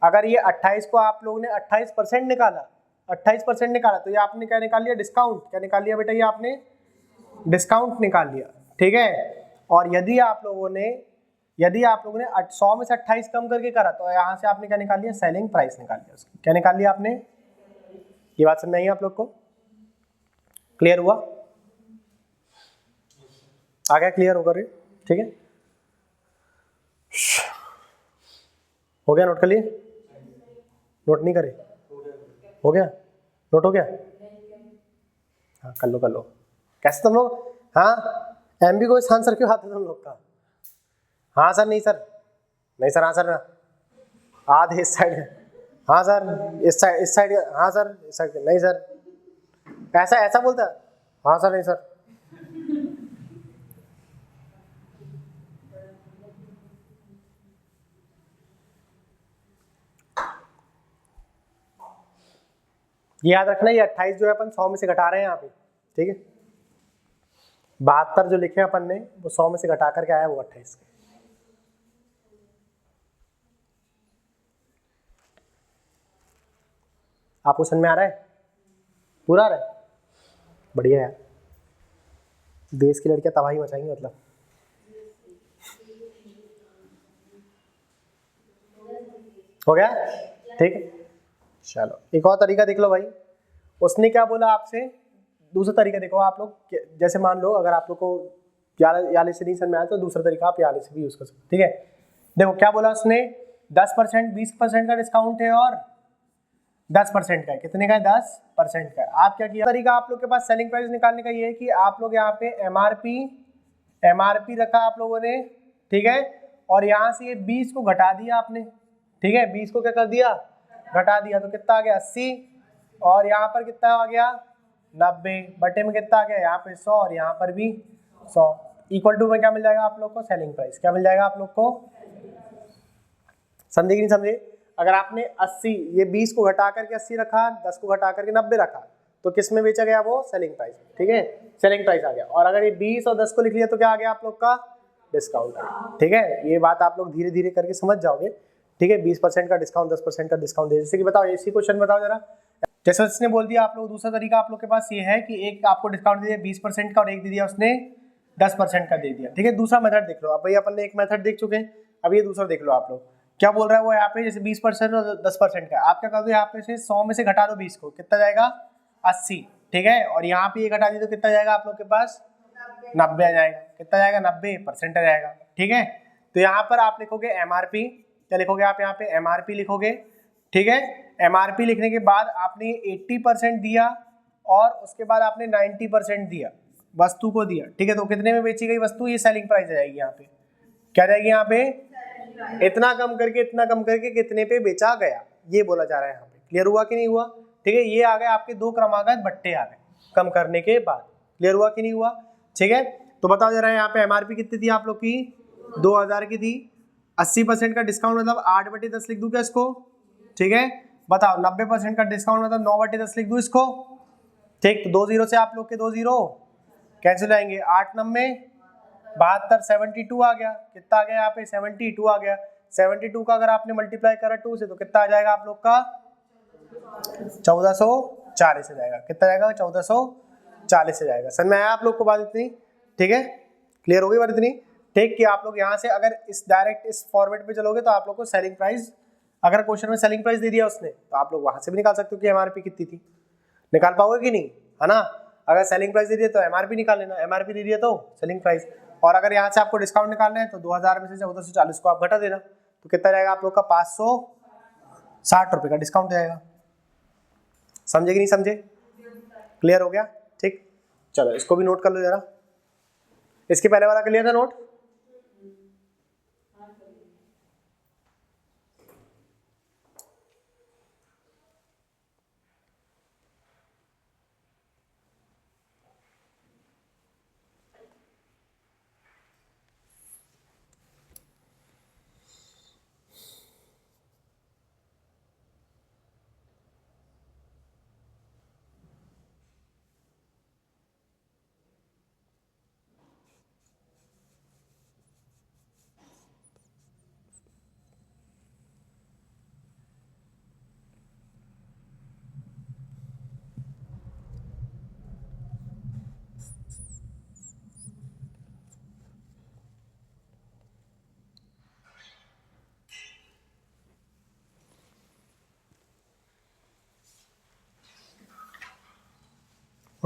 अगर ये 28 को आप लोगों ने 28% निकाला, 28% निकाला, तो ये आपने क्या निकाल लिया, डिस्काउंट। क्या निकाल लिया बेटा, ये आपने डिस्काउंट निकाल लिया, ठीक है। और यदि आप लोगों ने 100 में से 28 कम करके करा, तो यहाँ से आपने क्या निकाल लिया, सेलिंग प्राइस निकाल लिया उसकी। क्या निकाल लिया आपने, ये बात समझ आई आप लोग को, क्लियर हुआ, आ गया, क्लियर होगा रे, ठीक है, हो गया, नोट कर लिए, नोट नहीं करे, हो गया, नोट हो गया, हाँ कर लो कर लो। कैसे तुम लोग, हाँ एमबी को इस आंसर क्यों आते तुम लोग का, हाँ सर, नहीं सर, नहीं सर, हाँ सर, आधे इस साइड, हाँ सर इस साइड, हाँ सर इस साइड, नहीं सर, ऐसा ऐसा बोलता है, हाँ सर, नहीं सर। ये याद रखना, ये 28 जो है अपन 100 में से घटा रहे हैं यहाँ पे, ठीक है। 72 जो लिखे अपन ने वो 100 में से घटा करके आया वो 28। आपको समझ में आ रहा है, पूरा आ रहा है, बढ़िया यार, देश की लड़कियां तबाही मचाएंगी मतलब। हो गया, ठीक है, चलो एक और तरीका देख लो भाई। उसने क्या बोला आपसे, दूसरा तरीका देखो आप लोग, जैसे मान लो अगर आप लोग को याले से नहीं समझ में आया तो दूसरा तरीका आप याले से भी यूज कर सकते, ठीक है। देखो क्या बोला उसने, 10%, 20% का डिस्काउंट है और 10% का है, कितने का है, 10% का है। आप क्या किया तरीका आप लोग के पास सेलिंग प्राइस निकालने का ये है कि आप लोग यहाँ पे एमआरपी रखा आप लोगों ने, ठीक है, और यहाँ से ये 20 को घटा दिया आपने, ठीक है, 20 को क्या कर दिया, घटा दिया, तो कितना आ गया 80, और यहाँ पर कितना आ गया 90, बटे में कितना आ गया यहाँ पे 100 और यहाँ पर भी 100, इक्वल टू में क्या मिल जाएगा आप लोग को, सेलिंग प्राइस। क्या मिल जाएगा आप लोग को, समझे कि नहीं समझे। अगर आपने 80, ये 20 को घटा करके 80 रखा, 10 को घटा करके 90 रखा, तो किस में बेचा गया, वो सेलिंग प्राइस, ठीक है, सेलिंग प्राइस आ गया। और अगर ये 20 और 10 को लिख लिया तो क्या आ गया आप लोग का, डिस्काउंट आ गया, ठीक है। ये बात आप लोग धीरे धीरे करके समझ जाओगे, ठीक है। 20% का डिस्काउंट, 10% का डिस्काउंट दे, जैसे कि बताओ इसी क्वेश्चन बताओ जरा, जैसे उसने बोल दिया आप लोग, दूसरा तरीका आप लोग के पास ये है कि एक आपको डिस्काउंट दे दिया 20% का और एक दे दिया उसने 10% का दे दिया, ठीक है। दूसरा मेथड देख लो, अब भाई अपन ने एक मेथड देख चुके हैं, अब ये दूसरा देख लो आप लोग, क्या बोल रहा है वो यहाँ पे, जैसे 20% और 10% का, आप क्या कर दो यहाँ पे से 100 में से घटा दो 20 को, कितना जाएगा 80, ठीक है, और यहाँ पे ये घटा दी तो कितना जाएगा आप लोग के पास 90 आ जाएगा, कितना जाएगा 90% आ जाएगा, ठीक है। तो यहाँ पर आप लिखोगे एमआरपी, क्या लिखोगे आप यहाँ पे एमआरपी लिखोगे, ठीक है। एमआरपी लिखने के बाद आपने 80% दिया और उसके बाद आपने 90% दिया, वस्तु को दिया, ठीक है। तो कितने में बेची गई वस्तु, ये सेलिंग प्राइस आ जाएगी यहाँ पे, क्या जाएगी यहाँ पे, इतना कम करके कितने पे बेचा गया, ये बोला जा रहा है यहाँ पे। क्लियर हुआ कि नहीं हुआ, ठीक है। ये आ गए आपके दो क्रमागत बट्टे आ गए कम करने के बाद, क्लियर हुआ कि नहीं हुआ, ठीक है। तो बताओ जरा यहाँ पे एमआरपी कितनी थी आप लोग की, 2000 की थी, 80% का डिस्काउंट मतलब 8/10 लिख दूं क्या इसको, ठीक है। बताओ 90% का डिस्काउंट मतलब 9/10 लिख दूं इसको, ठीक। तो 2 जीरो से आप लोग के 2 जीरो कैंसिल आएंगे, 8 9 72, 72 आ गया, कितना आ गया यहाँ पे 72 आ गया। 72 का अगर आपने मल्टीप्लाई करा 2 से तो कितना आ जाएगा आप लोग का 1440 हो जाएगा, कितना जाएगा 1440 हो जाएगा। समझ में आया आप लोग को बात इतनी, ठीक है, क्लियर हो गई बात इतनी, ठीक। कि आप लोग यहाँ से अगर इस डायरेक्ट इस फॉर्मेट पे चलोगे तो आप लोग को सेलिंग प्राइस, अगर क्वेश्चन में सेलिंग प्राइस दे दिया उसने तो आप लोग वहां से भी निकाल सकते हो कि एमआरपी कितनी थी, निकाल पाओगे कि नहीं, है ना। अगर सेलिंग प्राइस दे दिया तो एमआरपी निकाल लेना, एमआरपी दे दिया तो सेलिंग प्राइस, और अगर यहाँ से आपको डिस्काउंट निकालना है तो 2000 में से 1440 को आप घटा देना, तो कितना जाएगा आप लोग का 560 रुपये का डिस्काउंट जाएगा। समझे कि नहीं समझे, क्लियर हो गया, ठीक। चलो इसको भी नोट कर लो जरा, इसके पहले वाला क्लियर था नोट,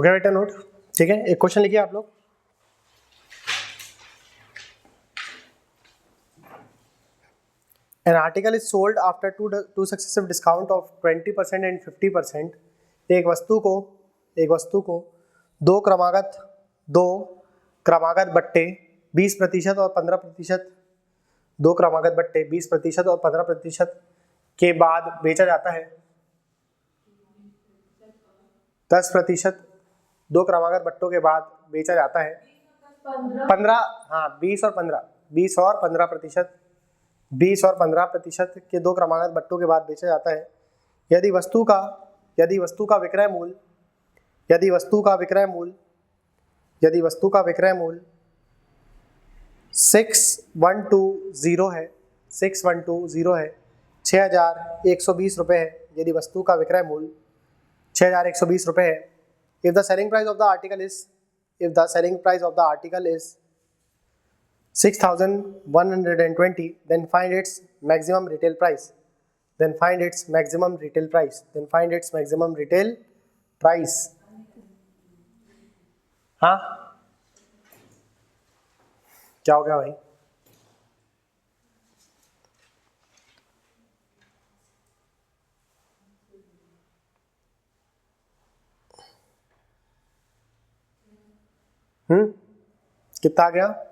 हो गया बेटा नोट? ठीक है, एक क्वेश्चन लिखिए आप लोग। An article is sold after two successive discount of 20% and 50%। एक वस्तु को दो क्रमागत बट्टे 20% और 15%, दो क्रमागत बट्टे 20% और 15% के बाद बेचा जाता है। 10% दो क्रमागत बट्टों के बाद बेचा जाता है। 15, हाँ 20 और 15, 20 और 15%, 20 और 15% के दो क्रमागत बट्टों के बाद बेचा जाता है। यदि वस्तु का विक्रय मूल्य 6120 है, 6120 रुपये है। यदि वस्तु का विक्रय मूल्य 6120 रुपये है। If the selling price of the article is 6120, then find its maximum retail price। हाँ क्या हो गया भाई? कितना आ गया?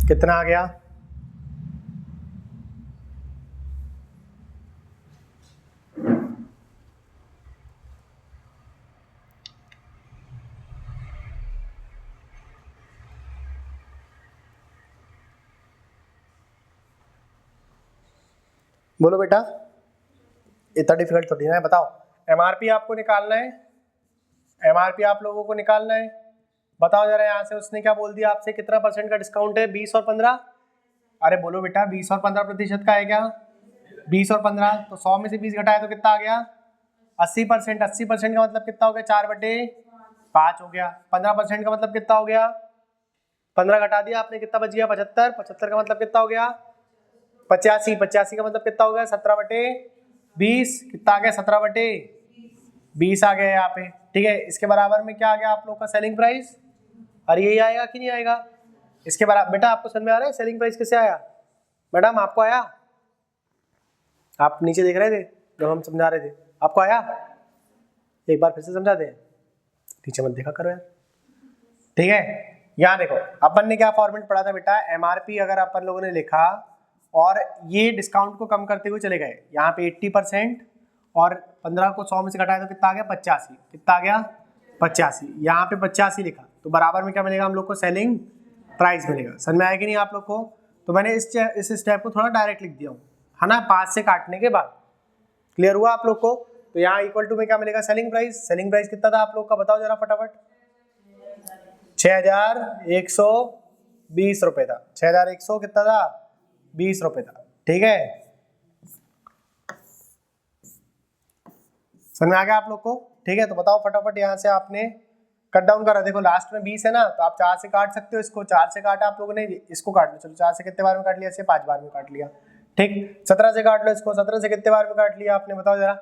कितना आ गया? बोलो बेटा, इतना डिफिकल्ट थोड़ी ना है। बताओ, एमआरपी आपको निकालना है, एमआरपी आप लोगों को निकालना है। बताओ जरा, यहाँ से उसने क्या बोल दिया आपसे, कितना परसेंट का डिस्काउंट है? 20 और 15। अरे बोलो बेटा, 20 और 15% का है क्या? 20 और 15 तो 100 में से 20 घटाए तो कितना आ गया? 80%। 80% का मतलब कितना हो गया? 4/5 हो गया। 15% का मतलब कितना हो गया? 15 घटा दिया आपने, कितना बच गया? 75। 75 का मतलब कितना हो गया? 85। 85 का मतलब कितना हो गया? 17/20। कितना आ गया? 17/20 आ गया यहाँ पे। ठीक है, इसके बराबर में क्या आ गया आप लोग का? Selling price. अरे यही आएगा कि नहीं आएगा? इसके बराबर बेटा, आपको समझ में आ रहा है सेलिंग प्राइस कैसे आया? मैडम आपको आया? आप नीचे देख रहे थे जब हम समझा रहे थे, आपको आया? एक बार फिर से समझा दें, नीचे मत देखा करो यार। ठीक है, यहाँ देखो अपन ने क्या फॉर्मेट पढ़ा था बेटा? एमआरपी अगर अपन लोगों ने लिखा और ये डिस्काउंट को कम करते हुए चले गए, यहाँ पे 80% और 15 को 100 में से घटाए तो कितना आ गया? 85। कितना आ गया? 85। यहाँ पे 85 लिखा तो बराबर में क्या मिलेगा हम लोग को? सेलिंग प्राइस मिलेगा। समझ में आया कि नहीं आप लोग को? तो मैंने इस स्टेप को थोड़ा डायरेक्ट लिख दिया हूँ, है ना, 5 से काटने के बाद। क्लियर हुआ आप लोग को? तो यहाँ इक्वल टू में क्या मिलेगा? Selling price. सेलिंग प्राइस कितना था आप लोग का? बताओ जरा फटाफट। 6120 रुपये था। 6100 कितना था? 20 रुपये था। ठीक है, समझ में आ गया आप लोग को? ठीक है, तो बताओ फटाफट, यहाँ से आपने कट डाउन करा। देखो लास्ट में 20 है ना, तो आप 4 से काट सकते हो इसको। 4 से काटा आप लोगों ने, इसको काट लो। चलो 4 से कितने बार में काट लिया? इसे 5 बार में काट लिया। ठीक, 17 से काट लो इसको। 17 से कितने बार में काट लिया आपने? बताओ जरा।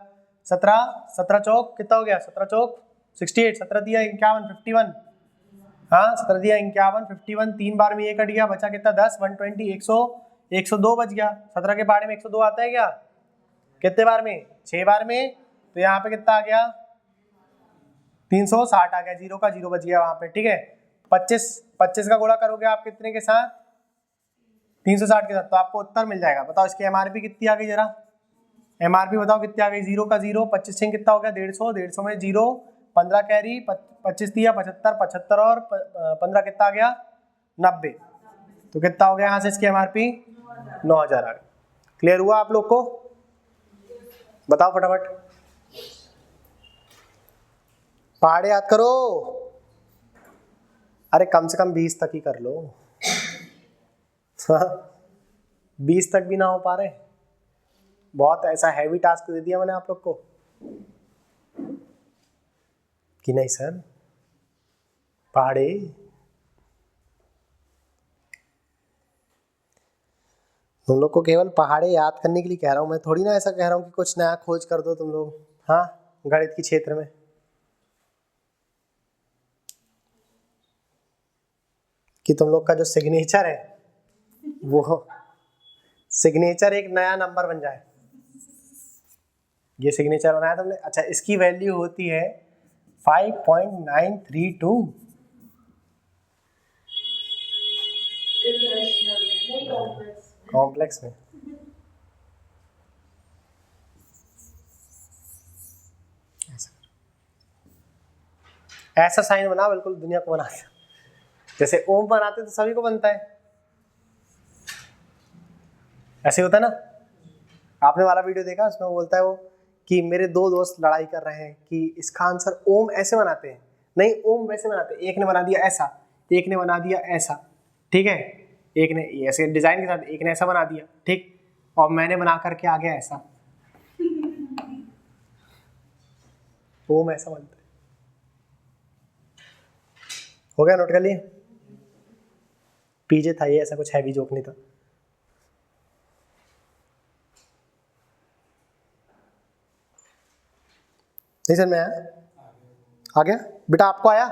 17 चौक कितना हो गया? 17 चौक 68। 17 दिया 51, 51। हाँ 17 दिया 51, 51। 3 बार में ये कट गया, बचा कितना? 10, 120, 100, 102 बच गया। 17 के बारे में 102 आता है क्या? कितने बार में? 6 बार में। तो यहाँ पे कितना आ गया? 360 आ गया। 0 का 0 बच गया वहां पे। ठीक है, 25 का गुणा करोगे आप कितने के साथ? 360 के साथ, तो आपको उत्तर मिल जाएगा। बताओ इसकी एमआरपी कितनी आ गई जरा? एमआरपी बताओ कितनी आ गई? 0 का 0, 25 कितना हो गया? 150। 150 में 0, 15 कैरी, 25 दिया 75, 75 और 15 कितना आ गया? 90। तो कितना हो गया यहाँ से इसकी एमआरपी? 9000 आ गई। क्लियर हुआ आप लोग को? बताओ फटाफट, पहाड़े याद करो। अरे कम से कम 20 तक ही कर लो। 20 तक भी ना हो पा रहे, बहुत ऐसा हैवी टास्क दे दिया मैंने आप लोग को कि नहीं सर पहाड़े। तुम लोग को केवल पहाड़े याद करने के लिए कह रहा हूँ मैं, थोड़ी ना ऐसा कह रहा हूँ कि कुछ नया खोज कर दो तुम लोग, हाँ, गणित के क्षेत्र में। कि तुम लोग का जो सिग्नेचर है वो सिग्नेचर एक नया नंबर बन जाए। ये सिग्नेचर बनाया तुमने, अच्छा इसकी वैल्यू होती है 5.932। कॉम्प्लेक्स में ऐसा साइन बना, बिल्कुल दुनिया को बनाते जैसे ओम बनाते तो सभी को बनता है, ऐसे होता है ना। आपने वाला वीडियो देखा, उसमें बोलता है वो कि मेरे दो दोस्त लड़ाई कर रहे हैं कि इसका आंसर ओम ऐसे बनाते हैं, नहीं ओम वैसे बनाते हैं। एक ने बना दिया ऐसा, एक ने बना दिया ऐसा, ठीक है, एक ने ऐसे डिजाइन के साथ, एक ने ऐसा बना दिया, ठीक, और मैंने बना करके आ गया ऐसा। ओम ऐसा बनता है। हो गया, नोट कर लिए? पीछे था ये, ऐसा कुछ हैवी जोक नहीं था। नहीं सर मैं आ गया बेटा, आपको आया?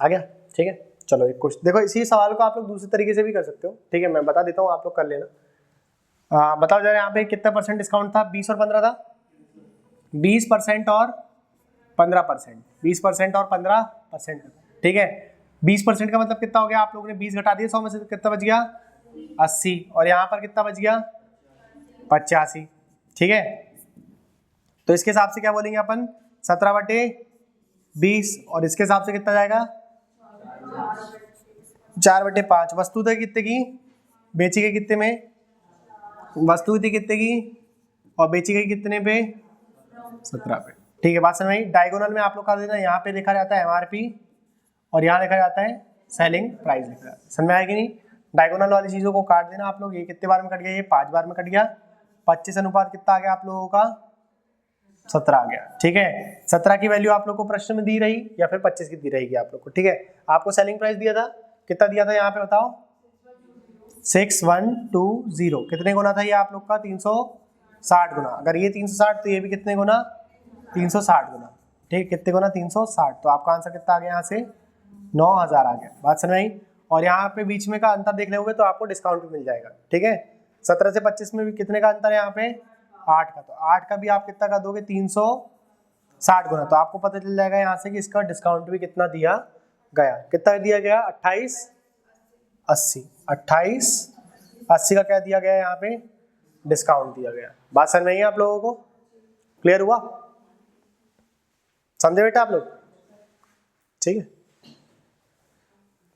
आ गया, ठीक है। चलो एक क्वेश्चन देखो, इसी सवाल को आप लोग दूसरे तरीके से भी कर सकते हो, ठीक है, मैं बता देता हूँ, आप लोग कर लेना। बताओ जरा यहाँ पे कितना परसेंट डिस्काउंट था? 20 और 15 था। 20% और 15%, 20% और 15%, ठीक है। 20% का मतलब कितना हो गया? आप लोगों ने 20 घटा दिया 100 में से, कितना बच गया? 80, और यहाँ पर कितना बच गया? 85, ठीक है। तो इसके हिसाब से क्या बोलेंगे अपन? 17/20, और इसके हिसाब से कितना जाएगा? 4/5। वस्तु थी कितने की? बेची गई कितने में? वस्तु थी कितने की और बेची गई कितने पे? 17 पे, ठीक है। बात समझ में? डायगोनल में आप लोग कर देना, यहाँ पे लिखा जाता है MRP और यहाँ लिखा जाता है सेलिंग प्राइस लिखा जाता है। समझ में आएगी नहीं? डायगोनल वाली चीजों को काट देना आप लोग। ये कितने बार में कट गया? ये 5 बार में कट गया। 25 अनुपात कितना आ गया आप लोगों का? 17 आ गया, ठीक है। 17 की वैल्यू आप लोग को प्रश्न में दी रही या फिर 25 की दी रहेगी आप लोग को, ठीक है। आपको सेलिंग प्राइस दिया था, कितना दिया था यहाँ पे बताओ? 6120। कितने गुना था ये आप लोग का? 360 गुना। अगर ये 360 तो ये भी कितने गुना? 360 गुना, ठीक। कितने गुना? 360। तो आपका आंसर कितना आ गया यहाँ से? 9000 आ गया। बात समझ आई? और यहाँ पे बीच में का अंतर देख लोगे तो आपको डिस्काउंट भी मिल जाएगा, ठीक है। 17 से 25 में भी कितने का अंतर है यहाँ पे? 8 का। तो 8 का भी आप कितना का दोगे? 360 गुना। तो आपको पता चल जाएगा यहाँ से कि इसका डिस्काउंट भी कितना दिया गया। कितना दिया गया? 2880। 2880 का क्या दिया गया यहाँ पे? डिस्काउंट दिया गया। बात समझ में आई आप लोगों को? क्लियर हुआ? समझे बेटा आप लोग? ठीक है,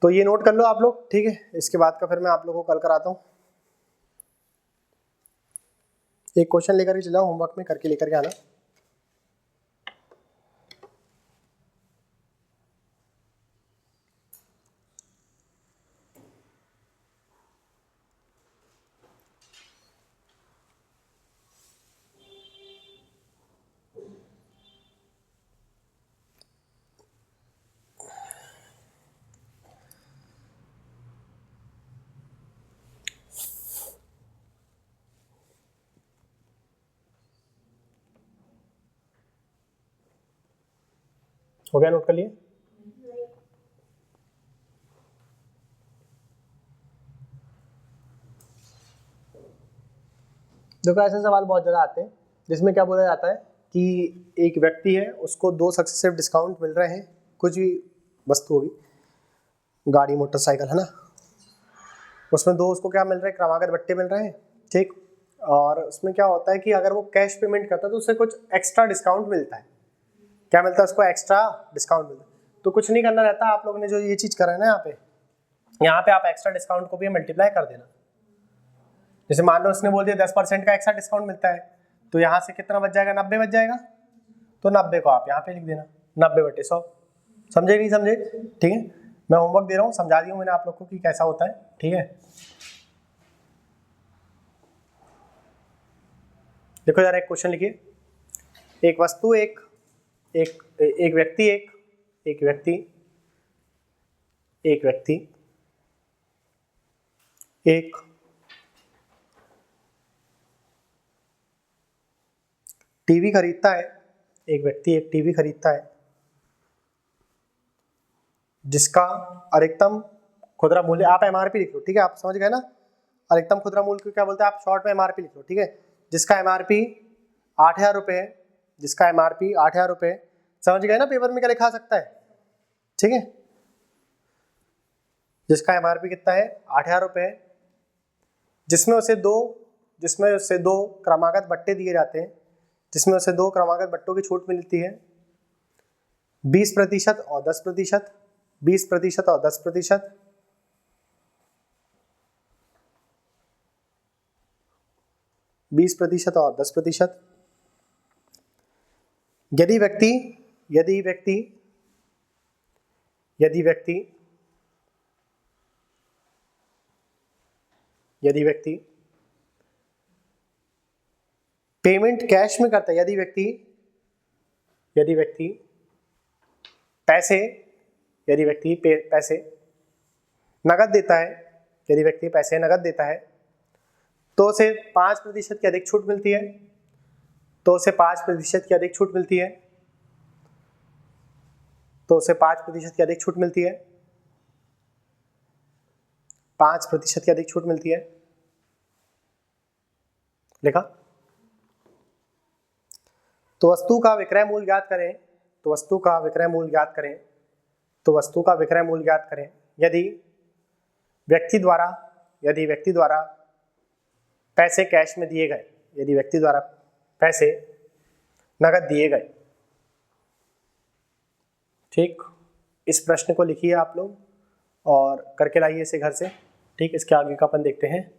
तो ये नोट कर लो आप लोग, ठीक है। इसके बाद का फिर मैं आप लोगों को कल कराता हूँ। एक क्वेश्चन लेकर के चला, होमवर्क में करके लेकर के आना। हो गया? नोट कर लिए? देखो ऐसे सवाल बहुत ज़्यादा आते हैं जिसमें क्या बोला जाता है कि एक व्यक्ति है, उसको 2 सक्सेसिव डिस्काउंट मिल रहे हैं, कुछ भी वस्तु होगी, गाड़ी मोटरसाइकिल है ना, उसमें 2 उसको क्या मिल रहे हैं? क्रमागत बट्टे मिल रहे हैं, ठीक। और उसमें क्या होता है कि अगर वो कैश पेमेंट करता है तो उससे कुछ एक्स्ट्रा डिस्काउंट मिलता है। क्या मिलता है उसको? एक्स्ट्रा डिस्काउंट मिलता है। तो कुछ नहीं करना रहता, आप लोगों ने जो ये चीज़ करा है ना यहाँ पे आप एक्स्ट्रा डिस्काउंट को भी मल्टीप्लाई कर देना। जैसे मान लो उसने बोल दिया 10% का एक्स्ट्रा डिस्काउंट मिलता है, तो यहाँ से कितना बच जाएगा? 90 बच जाएगा। तो 90 को आप यहाँ पे लिख देना, 90/100, समझे नहीं समझे? ठीक है, मैं होमवर्क दे रहा हूँ, समझा दिया हूँ मैंने आप लोग को कि कैसा होता है। ठीक है, देखो यार, एक क्वेश्चन लिखिए। एक वस्तु एक व्यक्ति एक टीवी खरीदता है। एक व्यक्ति एक टीवी खरीदता है जिसका अधिकतम खुदरा मूल्य, आप एमआरपी लिख लो, ठीक है, आप समझ गए ना, अधिकतम खुदरा मूल्य को क्या बोलते हैं, आप शॉर्ट में एमआरपी लिख लो। ठीक है, जिसका एमआरपी 8,000 रुपये है, जिसका एमआरपी 8,000 रुपये, समझ गए ना पेपर में क्या लिखा सकता है। ठीक है, जिसका एमआरपी कितना है, 8,000 रुपये, जिसमें उसे दो क्रमागत बट्टे दिए जाते हैं, जिसमें उसे 2 क्रमागत बट्टों की छूट मिलती है, 20% और 10%, 20% और 10%। और 10%। यदि व्यक्ति पेमेंट कैश में करता है, यदि व्यक्ति पैसे नगद देता है, यदि व्यक्ति पैसे नगद देता है तो उसे 5% की अधिक छूट मिलती है, 5% की अधिक छूट मिलती है, 5% की अधिक छूट मिलती है। लिखा। तो वस्तु का विक्रय मूल्य ज्ञात करें, यदि व्यक्ति द्वारा पैसे कैश में दिए गए, यदि व्यक्ति द्वारा पैसे नगद दिए गए। ठीक, इस प्रश्न को लिखिए आप लोग और करके लाइए इसे घर से। ठीक, इसके आगे का अपन देखते हैं।